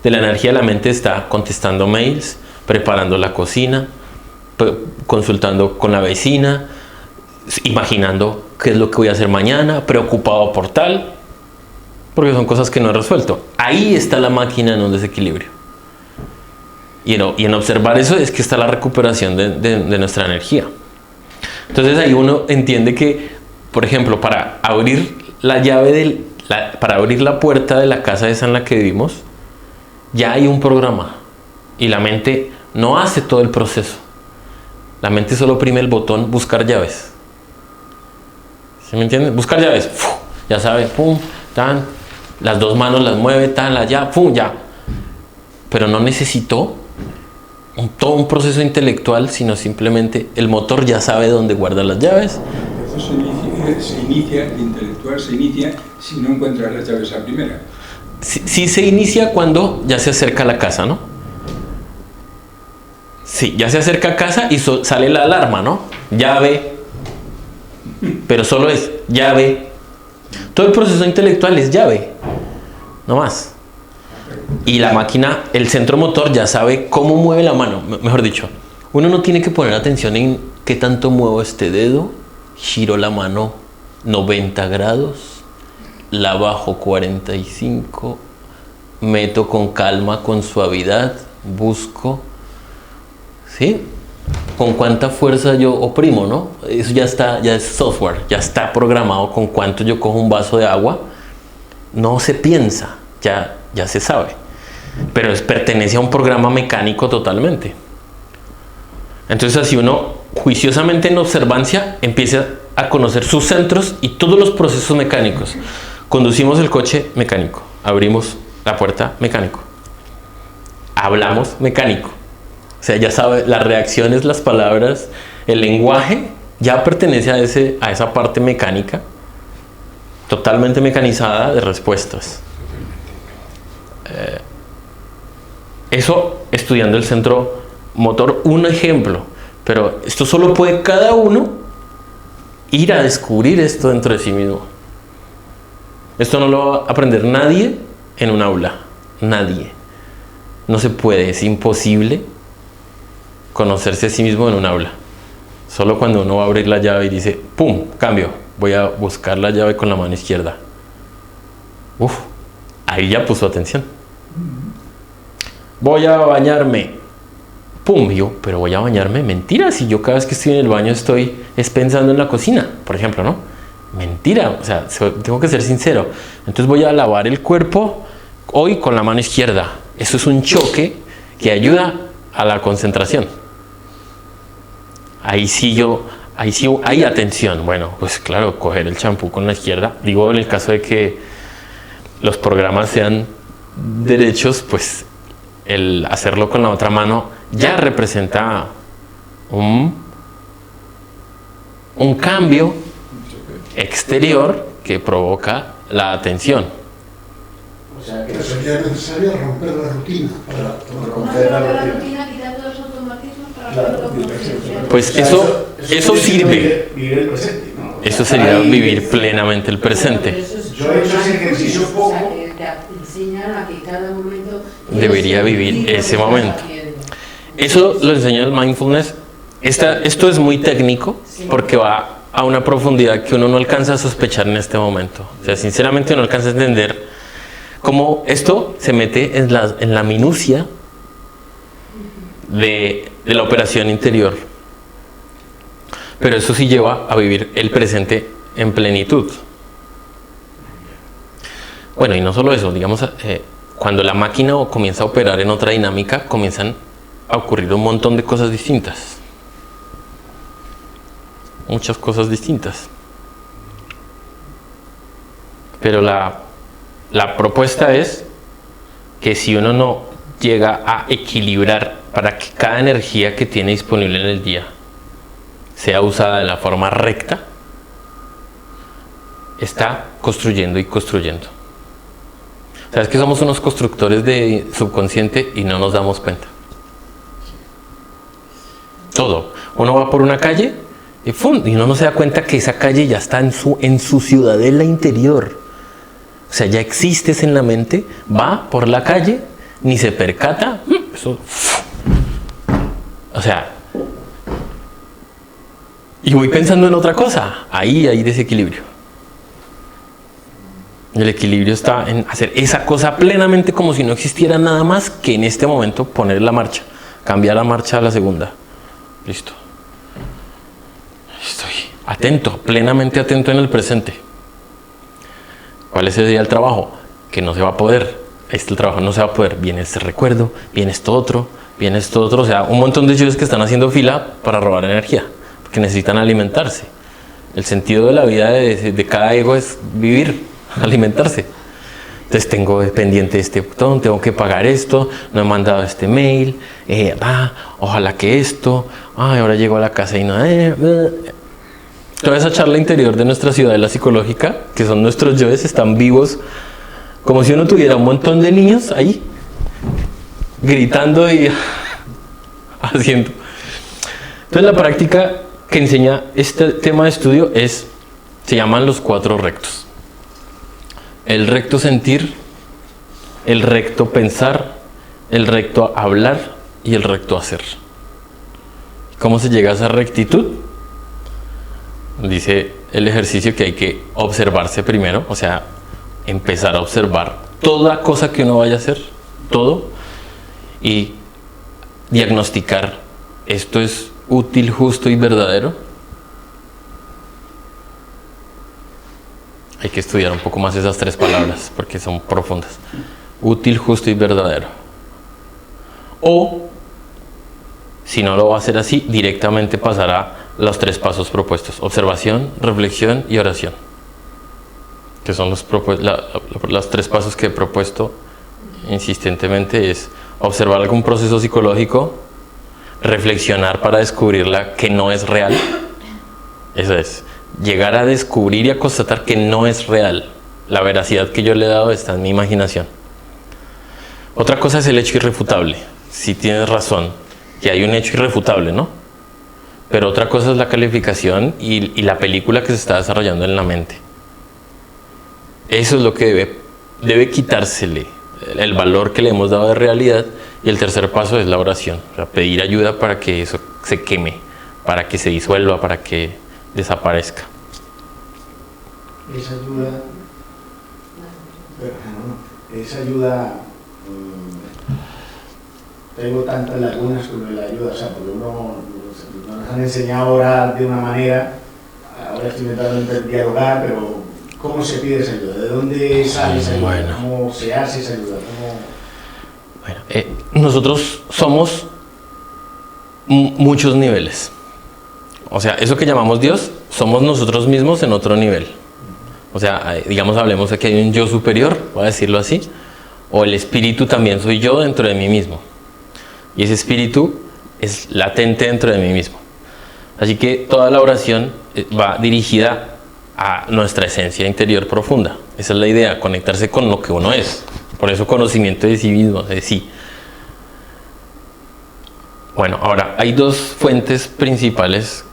de la energía de la mente está contestando mails, preparando la cocina, consultando con la vecina, imaginando qué es lo que voy a hacer mañana, preocupado por tal, porque son cosas que no he resuelto. Ahí está la máquina en un desequilibrio. Y en observar eso es que está la recuperación de nuestra energía. Entonces ahí uno entiende que, por ejemplo, para abrir la llave para abrir la puerta de la casa esa en la que vivimos, ya hay un programa. Y la mente no hace todo el proceso. La mente solo oprime el botón buscar llaves. ¿Sí me entienden? Buscar llaves. ¡Fu! Ya sabe, pum, tan. Las dos manos las mueve, tan, ya, pum, ya. Pero no necesitó todo un proceso intelectual, sino simplemente el motor ya sabe dónde guarda las llaves. Eso el intelectual se inicia si no encuentras las llaves a primera. Sí se inicia cuando ya se acerca a la casa, ¿no? Sí, ya se acerca a casa y sale la alarma, ¿no? Llave. Pero solo es llave. Todo el proceso intelectual es llave. No más. Y la máquina, el centro motor ya sabe cómo mueve la mano. Mejor dicho, uno no tiene que poner atención en qué tanto muevo este dedo. Giro la mano 90 grados. La bajo 45. Meto con calma, con suavidad. Busco. ¿Sí? Con cuánta fuerza yo oprimo, ¿no? Eso ya es software. Ya está programado con cuánto yo cojo un vaso de agua. No se piensa. Ya se sabe, pero pertenece a un programa mecánico totalmente. Entonces así uno juiciosamente en observancia empieza a conocer sus centros y todos los procesos mecánicos. Conducimos el coche, mecánico. Abrimos la puerta, mecánico. Hablamos, mecánico. O sea, ya sabe, las reacciones, las palabras, el lenguaje ya pertenece a esa parte mecánica, totalmente mecanizada de respuestas. Eso estudiando el centro motor, un ejemplo, pero esto solo puede cada uno ir a descubrir esto dentro de sí mismo. Esto no lo va a aprender nadie en un aula, nadie. No se puede, es imposible conocerse a sí mismo en un aula. Solo cuando uno va a abrir la llave y dice, ¡pum! Cambio, voy a buscar la llave con la mano izquierda. Ahí ya puso atención. Voy a bañarme. ¡Pum! Yo, pero voy a bañarme. Mentira, si yo cada vez que estoy en el baño estoy pensando en la cocina, por ejemplo, ¿no? Mentira, o sea, tengo que ser sincero. Entonces voy a lavar el cuerpo hoy con la mano izquierda. Eso es un choque que ayuda a la concentración. Ahí sí hay atención. Bueno, pues claro, coger el champú con la izquierda. Digo, en el caso de que los programas sean derechos, pues el hacerlo con la otra mano ya representa un cambio exterior que provoca la atención. O sea, que sería necesario romper la rutina para romper la rutina, quitar todos los automatismos para hacerlo con conciencia. Pues eso sirve. Vivir el presente, ¿no? Eso sería vivir plenamente el presente. Yo he hecho ese ejercicio poco. Enseñan a que cada momento debería vivir ese momento. Eso lo enseña el mindfulness. Esto es muy técnico porque va a una profundidad que uno no alcanza a sospechar en este momento. O sea, sinceramente no alcanza a entender cómo esto se mete en la minucia de la operación interior. Pero eso sí lleva a vivir el presente en plenitud. Bueno, y no solo eso, digamos, cuando la máquina comienza a operar en otra dinámica, comienzan a ocurrir un montón de cosas distintas. Muchas cosas distintas. Pero la propuesta es que si uno no llega a equilibrar para que cada energía que tiene disponible en el día sea usada de la forma recta, está construyendo y construyendo. ¿Sabes que somos unos constructores de subconsciente y no nos damos cuenta? Todo. Uno va por una calle y uno no se da cuenta que esa calle ya está en su ciudadela interior. O sea, ya existes en la mente, va por la calle ni se percata, eso, o sea, y voy pensando en otra cosa, ahí hay desequilibrio. El equilibrio está en hacer esa cosa plenamente como si no existiera nada más que en este momento poner la marcha, cambiar la marcha a la segunda. Listo. Estoy atento, plenamente atento en el presente. ¿Cuál es ese día del trabajo? Que no se va a poder. El trabajo no se va a poder. Viene este recuerdo, viene esto otro, viene esto otro. O sea, un montón de chicos que están haciendo fila para robar energía, porque necesitan alimentarse. El sentido de la vida de cada ego es vivir, alimentarse. Entonces tengo pendiente este botón, tengo que pagar esto, no he mandado este mail, ojalá que esto, ahora llego a la casa y no... Toda esa charla interior de nuestra ciudadela psicológica, que son nuestros yoes, están vivos, como si uno tuviera un montón de niños ahí, gritando y haciendo. Entonces la práctica que enseña este tema de estudio se llaman los 4 rectos. El recto sentir, el recto pensar, el recto hablar y el recto hacer. ¿Cómo se llega a esa rectitud? Dice el ejercicio que hay que observarse primero, o sea, empezar a observar toda cosa que uno vaya a hacer, todo, y diagnosticar, ¿esto es útil, justo y verdadero? Hay que estudiar un poco más esas 3 palabras porque son profundas. Útil, justo y verdadero. O, si no lo va a hacer así, directamente pasará los 3 pasos propuestos: observación, reflexión y oración, que son los 3 pasos que he propuesto insistentemente. Es observar algún proceso psicológico, reflexionar para descubrirla que no es real. Eso es, llegar a descubrir y a constatar que no es real. La veracidad que yo le he dado está en mi imaginación. Otra cosa es el hecho irrefutable. Si tienes razón, que hay un hecho irrefutable, ¿no? Pero otra cosa es la calificación y la película que se está desarrollando en la mente. Eso es lo que debe quitársele el valor que le hemos dado de realidad. Y el tercer paso es la oración, o sea, pedir ayuda para que eso se queme, para que se disuelva, para que desaparezca. Esa ayuda, tengo tantas lagunas con la ayuda, o sea, porque nos han enseñado a orar de una manera, ahora estoy intentando dialogar, pero ¿cómo se pide esa ayuda? ¿De dónde sale esa ayuda? Bueno. ¿Cómo se hace esa ayuda? Bueno, nosotros somos muchos niveles. O sea, eso que llamamos Dios, somos nosotros mismos en otro nivel. O sea, digamos, hablemos de que hay un yo superior, voy a decirlo así, o el espíritu también soy yo dentro de mí mismo. Y ese espíritu es latente dentro de mí mismo. Así que toda la oración va dirigida a nuestra esencia interior profunda. Esa es la idea, conectarse con lo que uno es. Por eso conocimiento de sí mismo, de sí. Bueno, ahora, hay 2 fuentes principales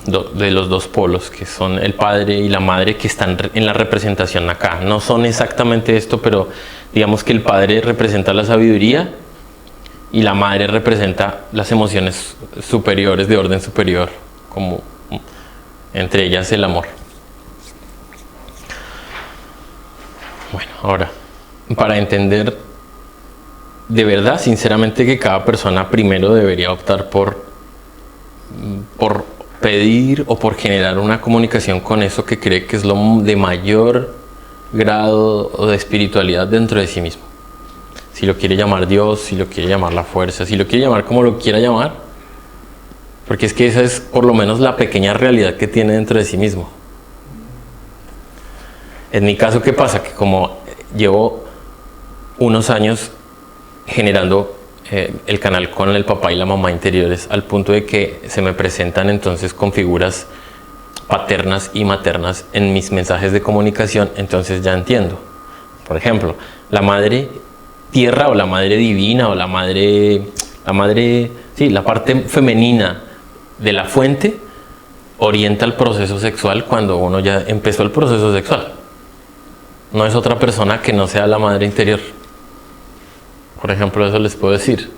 de los 2 polos, que son el padre y la madre, que están en la representación acá. No son exactamente esto, pero digamos que el padre representa la sabiduría y la madre representa las emociones superiores, de orden superior, como entre ellas el amor. Bueno, ahora, para entender de verdad, sinceramente, que cada persona primero debería optar por pedir o por generar una comunicación con eso que cree que es lo de mayor grado de espiritualidad dentro de sí mismo. Si lo quiere llamar Dios, si lo quiere llamar la fuerza, si lo quiere llamar como lo quiera llamar, porque es que esa es por lo menos la pequeña realidad que tiene dentro de sí mismo. En mi caso, ¿qué pasa? Que como llevo unos años generando el canal con el papá y la mamá interiores, al punto de que se me presentan entonces con figuras paternas y maternas en mis mensajes de comunicación, entonces ya entiendo. Por ejemplo, la madre tierra o la madre divina o la parte femenina de la fuente orienta el proceso sexual cuando uno ya empezó el proceso sexual. No es otra persona que no sea la madre interior. Por ejemplo, eso les puedo decir.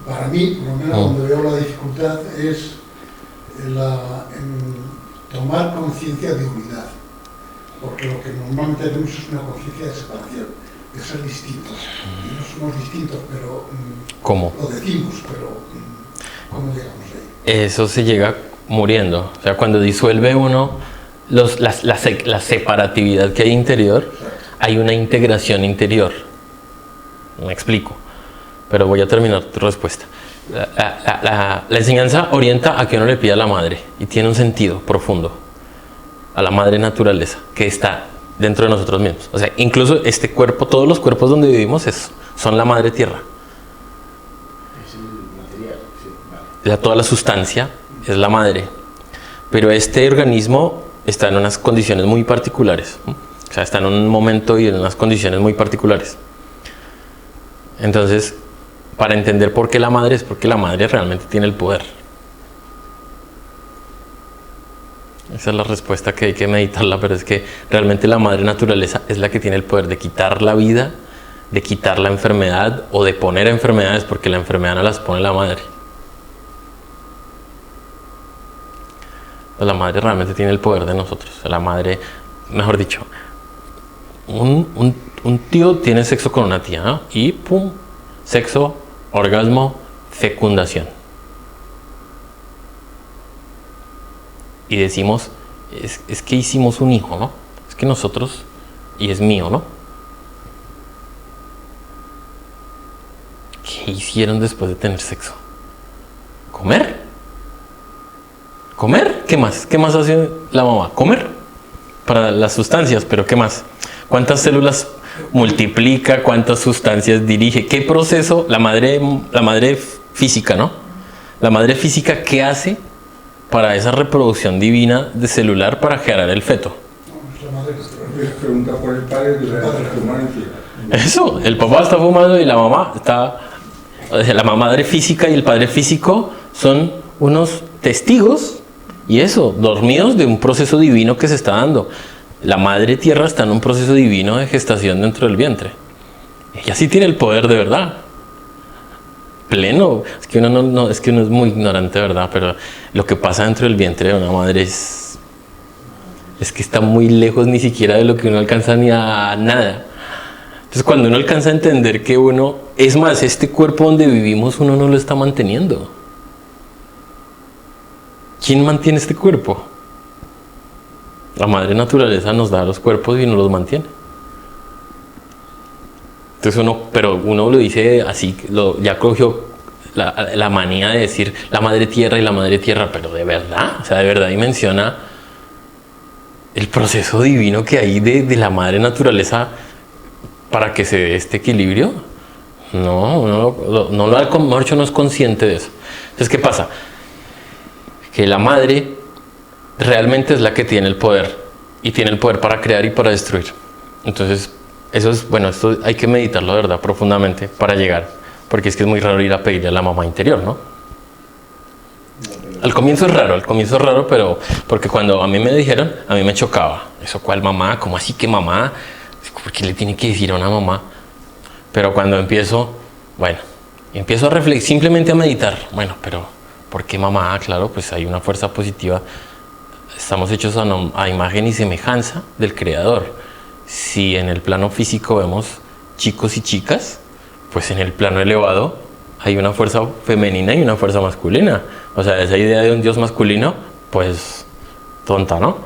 Para mí, por lo menos donde veo la dificultad es en tomar conciencia de unidad, porque lo que normalmente tenemos es una conciencia de separación, de ser distintos. Y no somos distintos, pero ¿cómo? Lo decimos, pero ¿cómo llegamos ahí? Eso se llega muriendo. O sea, cuando disuelve uno la separatividad que hay interior, hay una integración interior. Me explico, pero voy a terminar tu respuesta. La enseñanza orienta a que uno le pida a la madre, y tiene un sentido profundo, a la madre naturaleza, que está dentro de nosotros mismos. O sea, incluso este cuerpo, todos los cuerpos donde vivimos son la madre tierra. Es el material, sí, vale. Toda la sustancia es la madre, pero este organismo está en unas condiciones muy particulares. O sea, está en un momento y en unas condiciones muy particulares. Entonces, para entender por qué la madre, es porque la madre realmente tiene el poder. Esa es la respuesta que hay que meditarla, pero es que realmente la madre naturaleza es la que tiene el poder de quitar la vida, de quitar la enfermedad o de poner enfermedades, porque la enfermedad no las pone la madre. La madre realmente tiene el poder de nosotros. La madre, mejor dicho, un tío tiene sexo con una tía, ¿no? Y pum, sexo, orgasmo, fecundación. Y decimos, es que hicimos un hijo, ¿no? Es que nosotros, y es mío, ¿no? ¿Qué hicieron después de tener sexo? ¿Comer? ¿Comer? ¿Qué más? ¿Qué más hace la mamá? ¿Comer? Para las sustancias, pero ¿qué más? ¿Cuántas células multiplica? ¿Cuántas sustancias dirige? ¿Qué proceso? La madre física, ¿no? La madre física, ¿qué hace para esa reproducción divina de celular para generar el feto? Pregunta por el padre de la Eso, el papá está fumando y la mamá está... O sea, la madre física y el padre físico son unos testigos, y eso, dormidos de un proceso divino que se está dando. La madre tierra está en un proceso divino de gestación dentro del vientre. Ella sí tiene el poder de verdad. Pleno. Es que uno es muy ignorante, ¿verdad? Pero lo que pasa dentro del vientre de una madre es que está muy lejos ni siquiera de lo que uno alcanza ni a nada. Entonces, cuando uno alcanza a entender que es más, este cuerpo donde vivimos uno no lo está manteniendo. ¿Quién mantiene este cuerpo? La madre naturaleza nos da los cuerpos y nos los mantiene. Entonces uno lo dice así, ya cogió la manía de decir la madre tierra y la madre tierra, pero de verdad, o sea, de verdad dimensiona el proceso divino que hay de la madre naturaleza para que se dé este equilibrio. Mejor dicho, no es consciente de eso. Entonces, ¿qué pasa? Que la madre realmente es la que tiene el poder, y tiene el poder para crear y para destruir. Entonces, esto hay que meditarlo de verdad profundamente para llegar, porque es que es muy raro ir a pedirle a la mamá interior, ¿no? Al comienzo es raro, pero porque cuando a mí me dijeron, a mí me chocaba. ¿Eso cuál mamá? ¿Cómo así que mamá? ¿Por qué le tiene que decir a una mamá? Pero cuando empiezo a reflexionar, simplemente a meditar, pero ¿por qué mamá? Claro, pues hay una fuerza positiva. Estamos hechos a imagen y semejanza del Creador. Si en el plano físico vemos chicos y chicas, pues en el plano elevado hay una fuerza femenina y una fuerza masculina. O sea, esa idea de un Dios masculino, pues tonta, ¿no?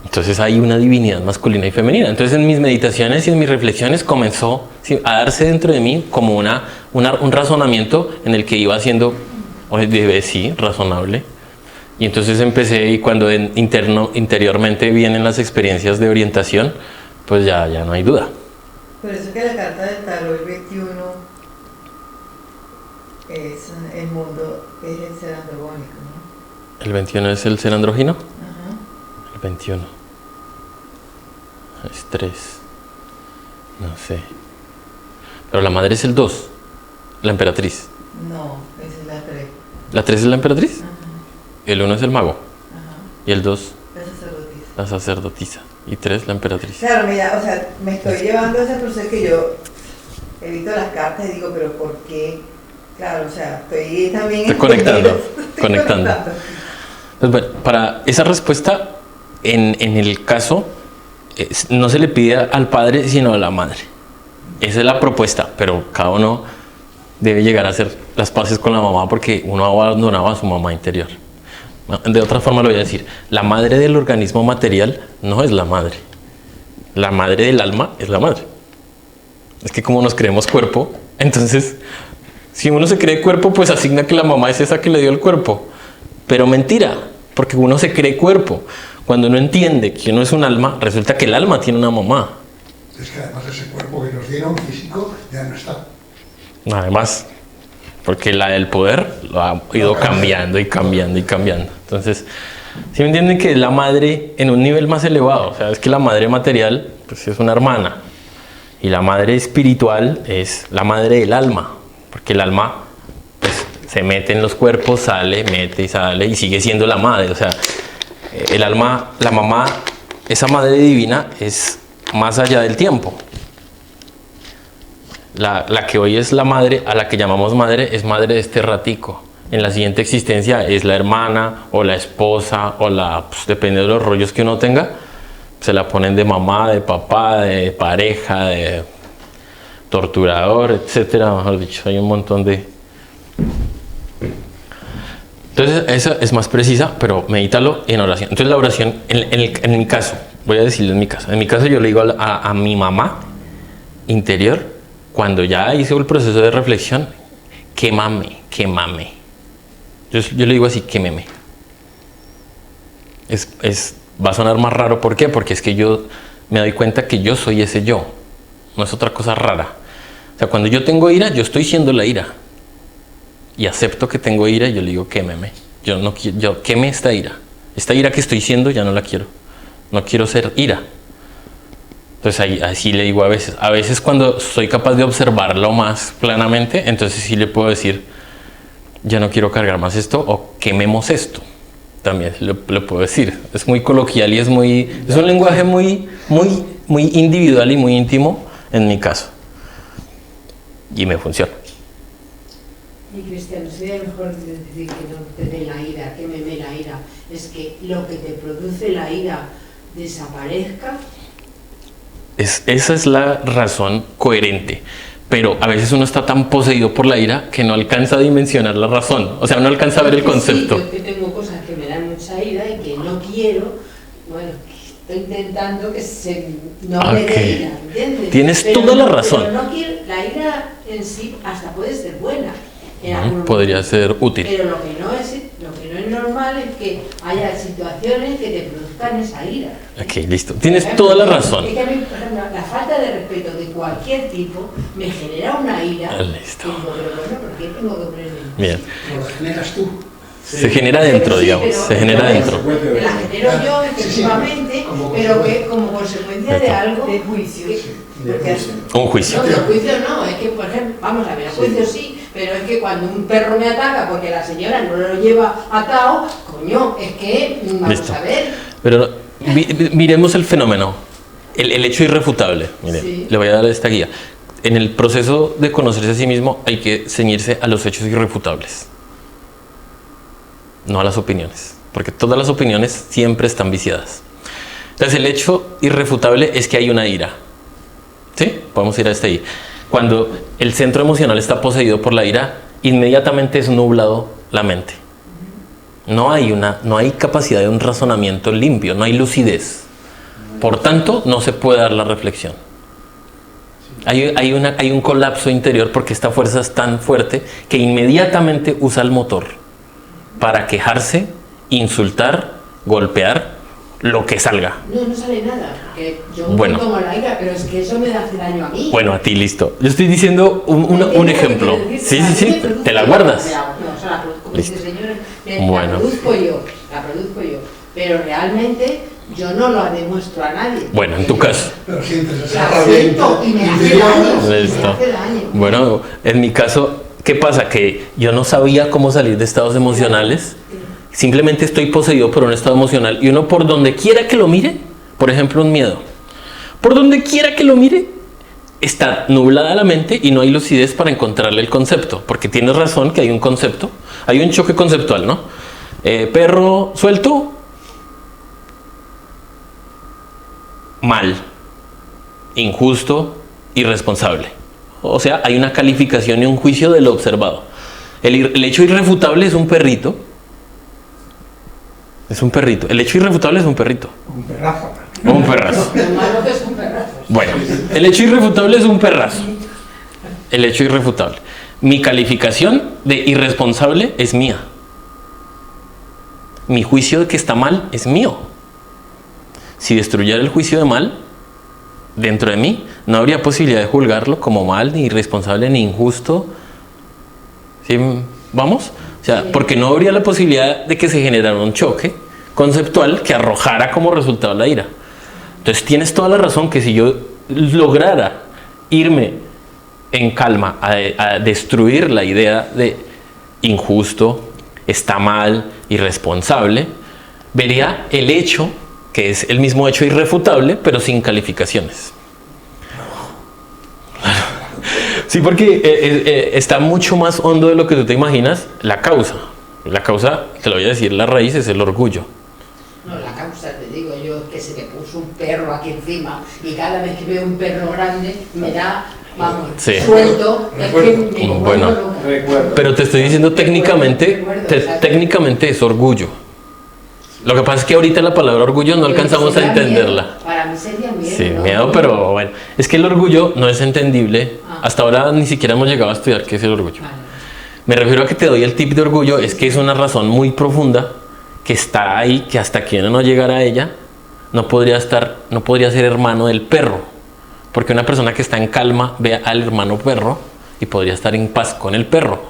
Entonces hay una divinidad masculina y femenina. Entonces en mis meditaciones y en mis reflexiones comenzó a darse dentro de mí como un razonamiento en el que iba haciendo, razonable. Y entonces empecé, y cuando interiormente vienen las experiencias de orientación, pues ya no hay duda. Por eso que la carta del tarot, el 21, es el mundo, es el ser androgónico, ¿no? ¿El 21 es el ser andrógino? Ajá. El 21. Es 3. No sé. Pero la madre es el 2, la emperatriz. No, esa es la 3. ¿La 3 es la emperatriz? Ajá. El 1 es el mago. Ajá. ¿Y el 2? La sacerdotisa. la sacerdotisa. Y 3, la emperatriz. Claro, mira, o sea, me estoy llevando a ese proceso que yo he visto las cartas y digo, pero ¿por qué? Claro, o sea, estoy también... Estoy conectando. Pues bueno, para esa respuesta, en el caso, no se le pide al padre, sino a la madre. Esa es la propuesta, pero cada uno debe llegar a hacer las paces con la mamá porque uno ha abandonado a su mamá interior. De otra forma lo voy a decir, la madre del organismo material no es la madre. La madre del alma es la madre. Es que como nos creemos cuerpo, entonces, si uno se cree cuerpo, pues asigna que la mamá es esa que le dio el cuerpo. Pero mentira, porque uno se cree cuerpo. Cuando uno entiende que uno es un alma, resulta que el alma tiene una mamá. Es que además ese cuerpo que nos dieron físico ya no está. Además, porque la del poder lo ha ido cambiando y cambiando y cambiando. Entonces, ¿sí me entienden que la madre en un nivel más elevado? O sea, es que la madre material pues es una hermana. Y la madre espiritual es la madre del alma. Porque el alma pues, se mete en los cuerpos, sale, mete y sale y sigue siendo la madre. O sea, el alma, la mamá, esa madre divina es más allá del tiempo. La que hoy es la madre, a la que llamamos madre, es madre de este ratico. En la siguiente existencia es la hermana o la esposa o pues, depende de los rollos que uno tenga, se la ponen de mamá, de papá, de pareja, de torturador, etcétera. Mejor dicho, hay un montón de... Entonces esa es más precisa, pero medítalo en oración. Entonces la oración, en mi caso, voy a decirle en mi caso yo le digo a mi mamá interior, cuando ya hice el proceso de reflexión, quémame. Yo le digo así, quémeme. Va a sonar más raro, ¿por qué? Porque es que yo me doy cuenta que yo soy ese yo, no es otra cosa rara. O sea, cuando yo tengo ira, yo estoy siendo la ira. Y acepto que tengo ira y yo le digo, quémeme. Yo queme esta ira. Esta ira que estoy siendo ya no la quiero. No quiero ser ira. Entonces así le digo a veces. A veces cuando soy capaz de observarlo más planamente, entonces sí le puedo decir, ya no quiero cargar más esto o quememos esto. También le puedo decir. Es muy coloquial y es un lenguaje muy individual y muy íntimo en mi caso. Y me funciona. Y Cristiano, sería mejor decir que no te dé la ira, que me dé la ira. Es que lo que te produce la ira desaparezca. Esa es la razón coherente. Pero a veces uno está tan poseído por la ira que no alcanza a dimensionar la razón. O sea, no alcanza a ver el concepto. Sí, yo que tengo cosas que me dan mucha ira y que no quiero. Bueno, estoy intentando que no me dé ira, ¿entiendes? Tienes toda la razón. Pero no quiero, la ira en sí hasta puede ser buena. Podría ser útil. Pero lo que no es normal es que haya situaciones que te produzcan esa ira. Ok, listo. Tienes toda la razón. Es que a mí, por ejemplo, la falta de respeto de cualquier tipo me genera una ira. Listo. Digo, pero bueno, ¿por qué tengo que ponerme? Bien. Lo generas tú. Se genera dentro, digamos. Se genera dentro. La genero yo, efectivamente, pero que como consecuencia de algo. De juicio. Un juicio. No, pero juicio no, es que, por ejemplo, vamos a ver, juicio sí, pero es que cuando un perro me ataca porque la señora no lo lleva atado, coño, es que vamos a ver. Pero miremos el fenómeno, el hecho irrefutable. Mire, sí. Le voy a dar esta guía. En el proceso de conocerse a sí mismo hay que ceñirse a los hechos irrefutables, no a las opiniones, porque todas las opiniones siempre están viciadas. Entonces el hecho irrefutable es que hay una ira. ¿Sí? Podemos ir a este ahí. Cuando el centro emocional está poseído por la ira, inmediatamente es nublado la mente. No hay capacidad de un razonamiento limpio, no hay lucidez. Por tanto, no se puede dar la reflexión. Hay un colapso interior porque esta fuerza es tan fuerte que inmediatamente usa el motor para quejarse, insultar, golpear, lo que salga. No sale nada, porque yo me tomo la ira, pero es que eso me hace daño a mí. Bueno, a ti, listo. Yo estoy diciendo un ejemplo. Sí, te la guardas. No, o sea, como dice señor, la produzco yo, pero realmente yo no lo demuestro a nadie. Bueno, en tu caso. Pero sientes esa la siento y me hace daño. Bueno, en mi caso, ¿qué pasa? Que yo no sabía cómo salir de estados emocionales. simplemente estoy poseído por un estado emocional y uno por donde quiera que lo mire, por ejemplo un miedo, por donde quiera que lo mire, está nublada la mente y no hay lucidez para encontrarle el concepto, porque tienes razón que hay un concepto, hay un choque conceptual, ¿no? Perro suelto, mal, injusto, irresponsable. O sea, hay una calificación y un juicio de lo observado. El hecho irrefutable es un perrito. Es un perrito. El hecho irrefutable es un perrito. Un perrazo. Un perrazo. Lo malo que es un perrazo. Bueno, el hecho irrefutable es un perrazo. El hecho irrefutable. Mi calificación de irresponsable es mía. Mi juicio de que está mal es mío. Si destruyera el juicio de mal dentro de mí, no habría posibilidad de juzgarlo como mal, ni irresponsable, ni injusto. ¿Sí? ¿Vamos? O sea, porque no habría la posibilidad de que se generara un choque conceptual que arrojara como resultado la ira. Entonces tienes toda la razón que si yo lograra irme en calma a destruir la idea de injusto, está mal, irresponsable, vería el hecho, que es el mismo hecho irrefutable, pero sin calificaciones. Sí, porque está mucho más hondo de lo que tú te imaginas la causa. La causa, te lo voy a decir, la raíz es el orgullo. No, la causa, te digo yo, que se me puso un perro aquí encima y cada vez que veo un perro grande me da, vamos, Sí. suelto, es que me Bueno, Recuerdo. pero te estoy diciendo técnicamente, técnicamente es orgullo. Lo que pasa es que ahorita la palabra orgullo no alcanzamos a entenderla. Miedo. Para mí sería miedo. Sí, ¿no? miedo, pero bueno. Es que el orgullo no es entendible. Hasta ahora ni siquiera hemos llegado a estudiar qué es el orgullo. Vale. Me refiero a que te doy el tip de orgullo, es que es una razón muy profunda que está ahí, que hasta que uno no llegara a ella, no podría ser hermano del perro. Porque una persona que está en calma ve al hermano perro y podría estar en paz con el perro.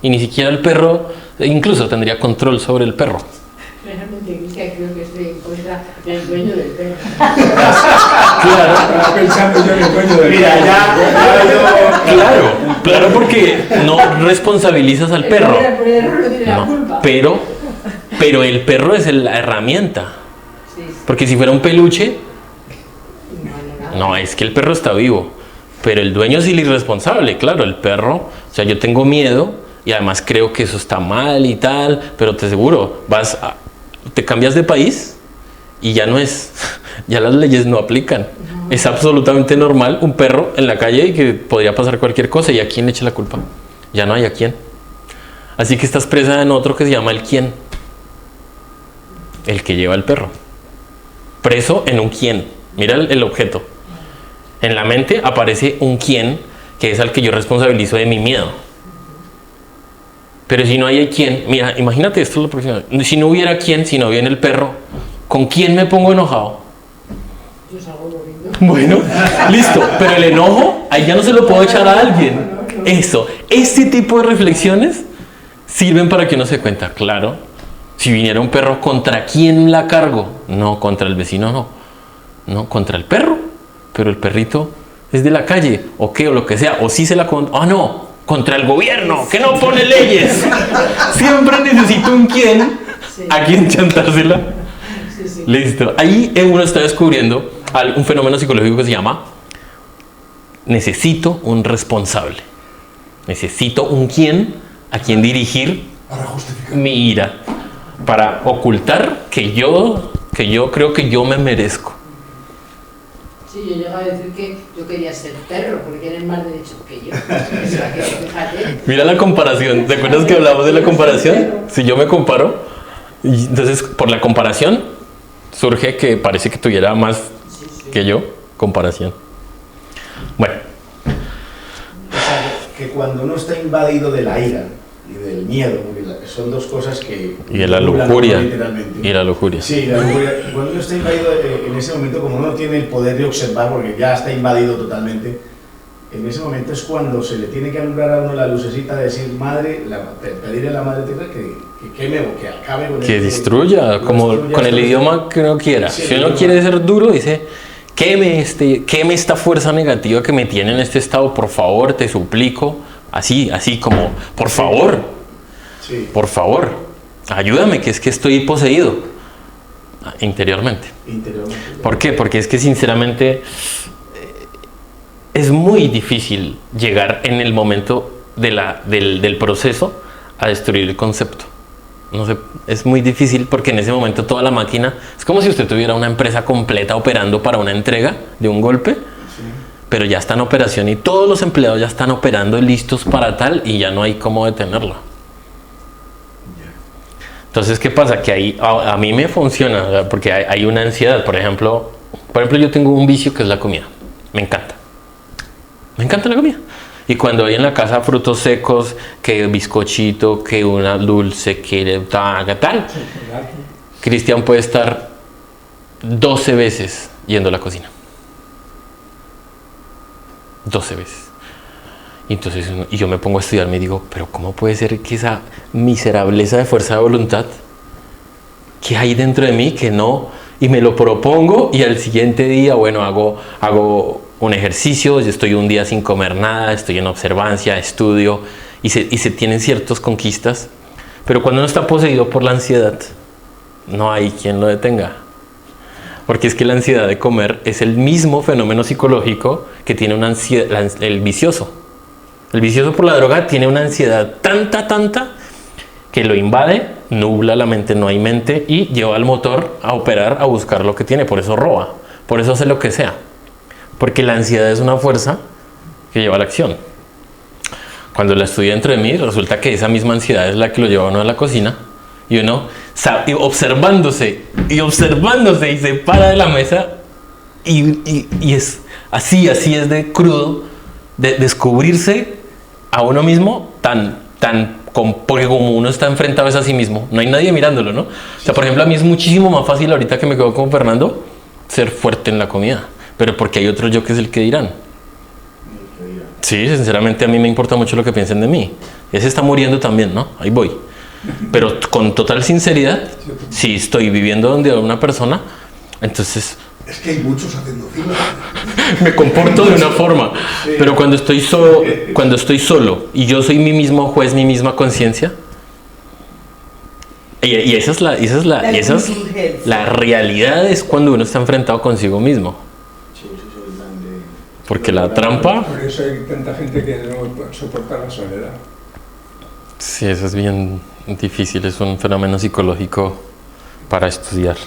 Y ni siquiera el perro, incluso tendría control sobre el perro. Realmente creo que estoy en contra del dueño del perro. Claro. Estaba pensando yo en el dueño del Mira, Claro, porque no responsabilizas al perro. El perro no tiene la No, culpa. pero el perro es la herramienta. Sí, sí. Porque si fuera un peluche, Nada. no, es que el perro está vivo. Pero el dueño es el irresponsable, claro, el perro. O sea, yo tengo miedo y además creo que eso está mal y tal, pero te aseguro, te cambias de país y ya no es, ya las leyes no aplican. Es absolutamente normal un perro en la calle y que podría pasar cualquier cosa y a quién le echa la culpa. Ya no hay a quién. Así que estás presa en otro que se llama el quién. El que lleva el perro. Preso en un quién. Mira el objeto. En la mente aparece un quién que es al que yo responsabilizo de mi miedo. Pero si no hay quién, mira, imagínate esto es lo próximo. Si no hubiera quién, si no viene el perro, ¿con quién me pongo enojado? Yo salgo corriendo. Bueno, listo, pero el enojo, ahí ya no se lo puedo echar a alguien. Eso, este tipo de reflexiones sirven para que uno se cuenta, claro, si viniera un perro, ¿contra quién la cargo? No, contra el vecino no, contra el perro, pero el perrito es de la calle, o qué, o lo que sea, o sí se la... no, contra el gobierno, que no pone leyes. Siempre necesito un quién, a quien chantársela. Sí. Listo. Ahí uno está descubriendo un fenómeno psicológico que se llama necesito un responsable. Necesito un quién a quien dirigir Para justificar. mi ira. Para ocultar que yo creo que yo me merezco. Sí, yo llegaba a decir que yo quería ser perro porque tienen más derechos que yo. O sea, que fíjate. Mira la comparación. ¿Te acuerdas que hablamos de la comparación? Si yo me comparo, y entonces por la comparación surge que parece que tuviera más que yo. Comparación. Bueno. O sea, que cuando uno está invadido de la ira y del miedo, porque son dos cosas que... Y de la nublan lujuria. literalmente. Y la lujuria. Sí, la lujuria. Cuando uno está invadido en ese momento, como uno no tiene el poder de observar, porque ya está invadido totalmente, en ese momento es cuando se le tiene que alumbrar a uno la lucecita de decir, madre, pedirle a la madre tierra que queme o que acabe con Que destruya, como con el idioma que uno quiera. Sí, Si uno quiere ser duro, dice, queme esta fuerza negativa que me tiene en este estado, por favor, te suplico. Así como, por favor, Sí. por favor. ayúdame, que es que estoy poseído interiormente. ¿Por qué? Porque es que sinceramente es muy difícil llegar en el momento del proceso a destruir el concepto. No sé, es muy difícil porque en ese momento toda la máquina, es como si usted tuviera una empresa completa operando para una entrega de un golpe, sí, pero ya está en operación y todos los empleados ya están operando listos para tal y ya no hay cómo detenerlo. Entonces, ¿qué pasa? Que ahí a mí me funciona porque hay una ansiedad. Por ejemplo, yo tengo un vicio que es la comida. Me encanta la comida. Y cuando hay en la casa frutos secos, que bizcochito, que una dulce, que tal, Cristian puede estar 12 veces yendo a la cocina. 12 veces. Y entonces yo me pongo a estudiar, me digo, pero ¿cómo puede ser que esa miserableza de fuerza de voluntad que hay dentro de mí que no? Y me lo propongo y al siguiente día, bueno, hago un ejercicio, yo estoy un día sin comer nada, estoy en observancia, estudio y se tienen ciertas conquistas, pero cuando uno está poseído por la ansiedad no hay quien lo detenga, porque es que la ansiedad de comer es el mismo fenómeno psicológico que tiene una ansiedad, el vicioso por la droga tiene una ansiedad tanta que lo invade, nubla la mente, no hay mente y lleva al motor a operar, a buscar lo que tiene, por eso roba, por eso hace lo que sea. Porque la ansiedad es una fuerza que lleva a la acción. Cuando la estudié dentro de mí, resulta que esa misma ansiedad es la que lo lleva a uno a la cocina. Y uno, observándose y se para de la mesa. Y es así es de crudo, de descubrirse a uno mismo porque como uno está enfrentado a sí mismo, no hay nadie mirándolo, ¿no? O sea, por ejemplo, a mí es muchísimo más fácil ahorita que me quedo con Fernando ser fuerte en la comida. Pero porque hay otro yo que es el que dirán. Sí, sinceramente a mí me importa mucho lo que piensen de mí. Ese está muriendo también, ¿no? Ahí voy. Pero con total sinceridad, si estoy viviendo donde hay una persona, entonces... Es que hay muchos haciendo fila. Me comporto de una forma. Sí. Pero cuando estoy solo y yo soy mi mismo juez, mi misma conciencia, y esa es la realidad, es cuando uno está enfrentado consigo mismo. Porque la trampa... Por eso hay tanta gente que no soporta la soledad. Sí, eso es bien difícil, es un fenómeno psicológico para estudiar.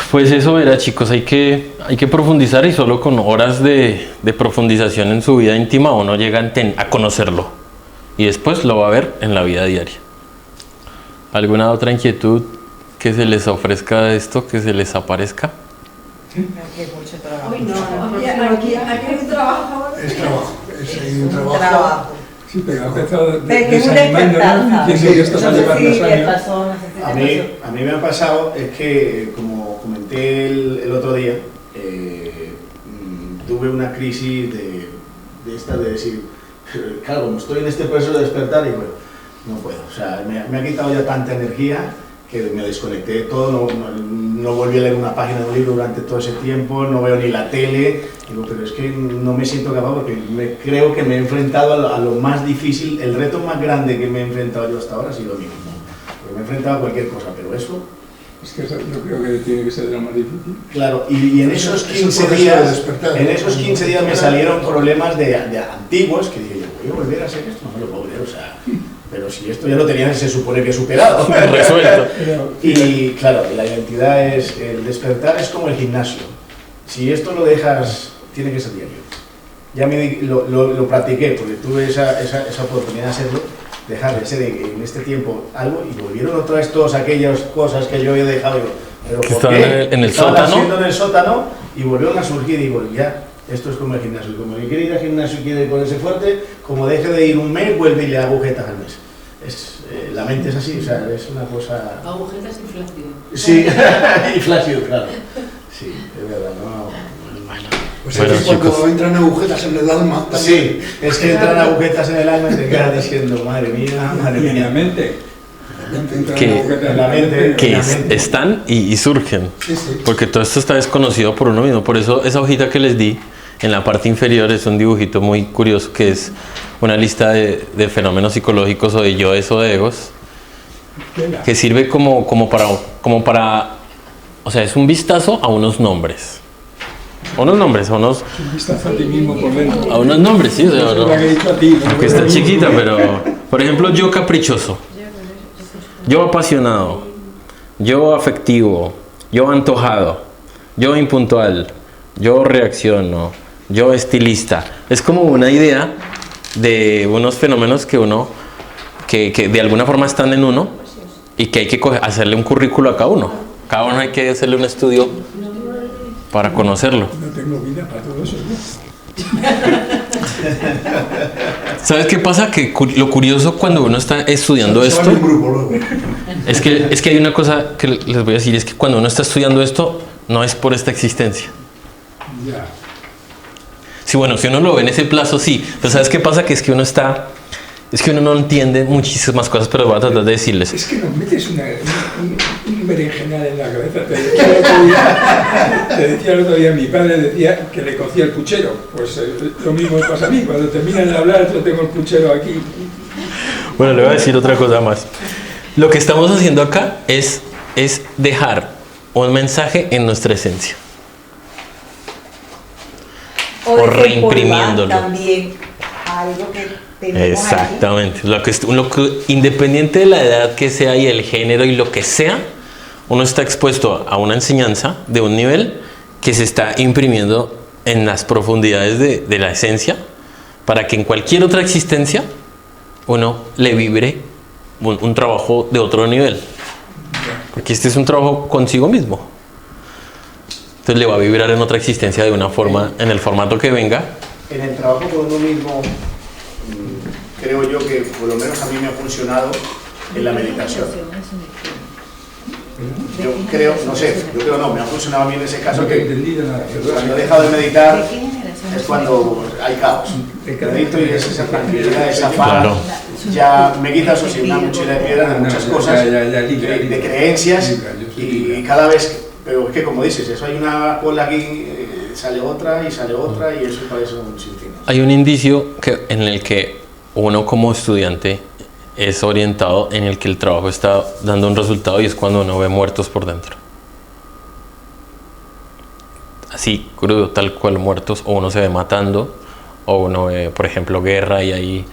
Pues eso era, chicos, hay que profundizar y solo con horas de profundización en su vida íntima uno llega a conocerlo. Y después lo va a ver en la vida diaria. ¿Alguna otra inquietud que se les ofrezca de esto, que se les aparezca? Aquí hay mucho trabajo. Uy, no, aquí hay un trabajo ahora. Es trabajo, es un trabajo. Sí, pero ha empezado que es un despertar, diciendo que esto va a llevar 2 años. A mí me ha pasado, es que como comenté el otro día, tuve una crisis de decir, claro, como estoy en este proceso de despertar, y bueno, no puedo, o sea, me ha quitado ya tanta energía que me desconecté de todo, no volví a leer una página de un libro durante todo ese tiempo, no veo ni la tele, digo, pero es que no me siento capaz porque creo que me he enfrentado a lo más difícil, el reto más grande que me he enfrentado yo hasta ahora ha sido lo mismo, porque me he enfrentado a cualquier cosa, pero eso... Es que yo creo que tiene que ser lo más difícil. Claro, y en esos 15 días me salieron problemas de antiguos que dije yo, voy a volver a hacer esto, no me lo puedo creer, o sea... Pero si esto ya lo tenía, se supone que superado. Resuelto. Y claro, la identidad es, el despertar es como el gimnasio. Si esto lo dejas, tiene que ser diario. Ya lo practiqué, porque tuve esa oportunidad de hacerlo, dejar de ser en este tiempo algo, y volvieron otra vez todas aquellas cosas que yo había dejado. Pero que estaban en el sótano. Haciendo en el sótano, y volvieron a surgir, y digo, ya... Esto es como el gimnasio, como el que quiere ir al gimnasio y quiere ponerse fuerte, como deje de ir un mes, vuelve y le da agujetas al mes. La mente es así, o sea, es una cosa... Agujetas y flácido. Sí, y flácido, claro. Sí, es verdad, no... Pues es que cuando entran agujetas en el alma... También. Sí, es que entran agujetas en el alma y te quedas diciendo, madre mía, madre mía. Y en la mente. Que están y surgen, porque todo esto está desconocido por uno mismo. Por eso esa hojita que les di en la parte inferior es un dibujito muy curioso que es una lista de fenómenos psicológicos o de yoes o de egos que sirve como para, o sea, es un vistazo a unos nombres. Un vistazo a ti mismo por dentro. A unos nombres, sí, o sea, no, aunque está chiquita, pero por ejemplo, yo caprichoso, yo apasionado, yo afectivo, yo antojado, yo impuntual, yo reacciono, yo estilista. Es como una idea de unos fenómenos que de alguna forma están en uno y que hay que hacerle un currículo a cada uno. Cada uno hay que hacerle un estudio para conocerlo. No tengo vida para todo eso, ¿no? ¿Sabes qué pasa? Que lo curioso cuando uno está estudiando esto es que hay una cosa que les voy a decir, es que cuando uno está estudiando esto no es por esta existencia. Ya. Sí, bueno, si uno lo ve en ese plazo, sí. Pero ¿sabes qué pasa? Que es que uno no entiende muchísimas cosas, pero voy a tratar de decirles. Es que nos metes un berenjenal en la cabeza. Te decía el otro día, mi padre decía que le cocía el puchero. Pues lo mismo pasa a mí. Cuando terminan de hablar, yo tengo el puchero aquí. Bueno, le voy a decir otra cosa más. Lo que estamos haciendo acá es dejar un mensaje en nuestra esencia. O reimprimiéndolo. También algo que tenemos. Exactamente. Lo que, independiente de la edad que sea y el género y lo que sea, uno está expuesto a una enseñanza de un nivel que se está imprimiendo en las profundidades de la esencia para que en cualquier otra existencia uno le vibre un trabajo de otro nivel. Porque este es un trabajo consigo mismo. Entonces le va a vibrar en otra existencia de una forma, en el formato que venga. En el trabajo con uno mismo, creo yo que por lo menos a mí me ha funcionado en la meditación. Yo creo, no, me ha funcionado a mí en ese caso que cuando he dejado de meditar es cuando hay caos. Medito y es esa tranquilidad, esa paz. Claro. Ya me quita, eso sí, una mochila de piedras de muchas cosas, de creencias y cada vez... Pero es que, como dices, eso hay una cola aquí, sale otra y eso parece un sinfín. Hay un indicio en el que uno como estudiante es orientado, en el que el trabajo está dando un resultado, y es cuando uno ve muertos por dentro. Así, crudo, tal cual, muertos, o uno se ve matando, o uno ve, por ejemplo, guerra y ahí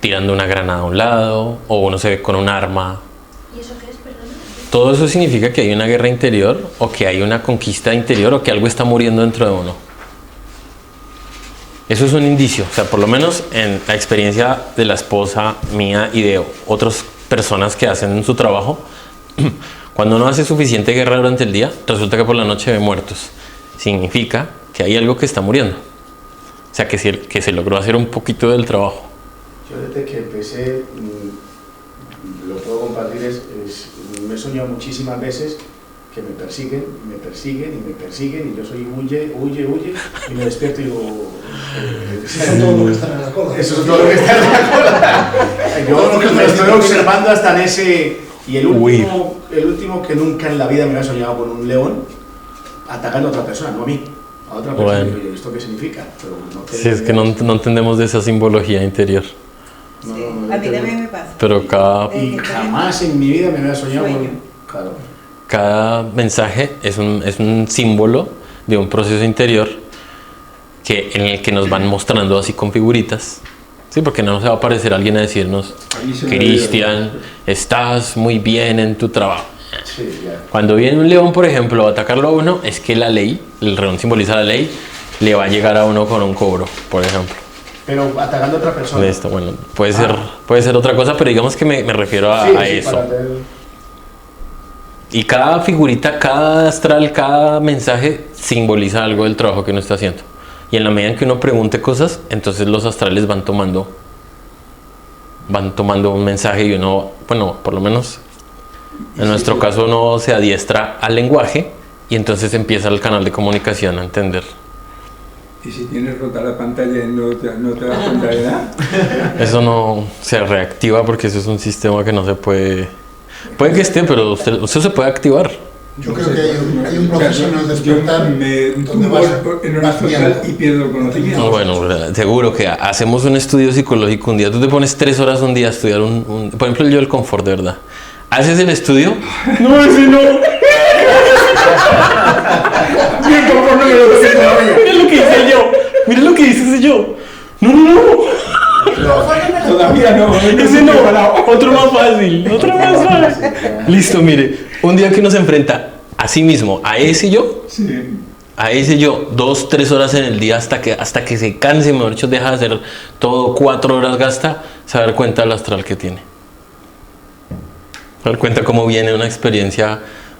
tirando una granada a un lado, o uno se ve con un arma. ¿Y eso qué es, perdón? Todo eso significa que hay una guerra interior, o que hay una conquista interior, o que algo está muriendo dentro de uno. Eso es un indicio. O sea, por lo menos en la experiencia de la esposa mía y de otras personas que hacen su trabajo, cuando uno hace suficiente guerra durante el día, resulta que por la noche ve muertos. Significa que hay algo que está muriendo. O sea, que se logró hacer un poquito del trabajo. Yo desde que empecé, lo puedo compartir, me he soñado muchísimas veces que me persiguen, y yo soy huye, y me despierto y digo... Eso es todo lo que está en la cola. Eso es todo lo que está en la cola. Yo me estoy observando hasta en ese... Y el último que nunca en la vida me había soñado con un león atacando a otra persona, no a mí. A otra persona. Bueno. Y yo, ¿esto qué significa? Pero no sí, es que no entendemos de esa simbología interior. Sí, a mí también me pasa. Pero y jamás en mi vida me había soñado con... Cada mensaje es un símbolo de un proceso interior en el que nos van mostrando así con figuritas. Sí, porque no se va a aparecer alguien a decirnos: Cristian, estás muy bien en tu trabajo. Sí, cuando viene un león, por ejemplo, a atacarlo a uno, es que la ley, el león simboliza la ley, le va a llegar a uno con un cobro, por ejemplo. Pero atacando a otra persona. Esto, bueno, puede ser otra cosa, pero digamos que me refiero a eso. Y cada figurita, cada astral, cada mensaje simboliza algo del trabajo que uno está haciendo. Y en la medida en que uno pregunte cosas, entonces los astrales van tomando un mensaje, y uno, bueno, por lo menos en nuestro caso, uno se adiestra al lenguaje y entonces empieza el canal de comunicación a entender. ¿Y si tienes rota la pantalla y no te das cuenta de nada? Eso no se reactiva porque eso es un sistema que no se puede... Puede que esté, pero usted se puede activar. Yo creo que hay un proceso en el despertar donde vas en una zona y pierdo el conocimiento. No, bueno, seguro que hacemos un estudio psicológico un día. Tú te pones 3 horas un día a estudiar por ejemplo, el confort, de verdad. ¿Haces el estudio? No, ese no. Mira lo que hice yo. Mira lo que hice yo. No. Todavía no. Ese no. Otro más fácil. Listo, mire. Un día que uno se enfrenta a sí mismo, a ese yo. Sí. A ese yo, 2, 3 horas en el día hasta que se canse, mejor dicho, deja de hacer todo, 4 horas gasta, se va a dar cuenta del astral que tiene. Se va a dar cuenta cómo viene una experiencia,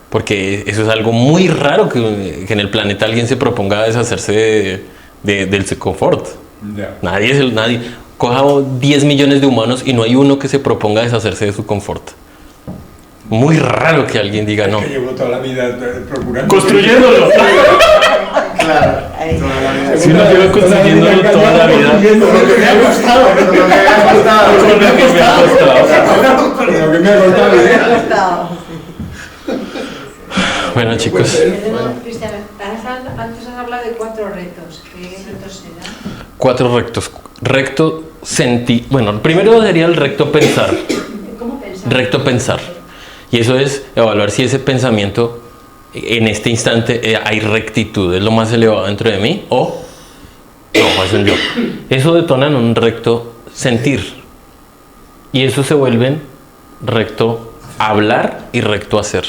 porque eso es algo muy raro que en el planeta alguien se proponga deshacerse del confort. Yeah. Nadie. Coja 10 millones de humanos y no hay uno que se proponga deshacerse de su confort. Muy raro que alguien diga no. Que llevo toda la vida procurando. Construyéndolo. Claro. Si uno lleva construyéndolo toda la vida. Lo que me ha costado. Lo que me ha costado. Bueno, chicos. Cristian, antes has hablado de 4 retos. ¿Qué retos serán? 4 rectos. Recto sentir. Bueno, primero sería el recto pensar. ¿Cómo pensar? Recto pensar. Y eso es evaluar si ese pensamiento en este instante hay rectitud, es lo más elevado dentro de mí o no, es un yo. Eso detona en un recto sentir. Y eso se vuelve en recto hablar y recto hacer.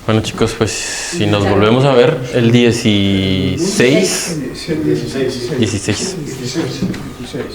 Bueno, chicos, pues si nos volvemos a ver el 16.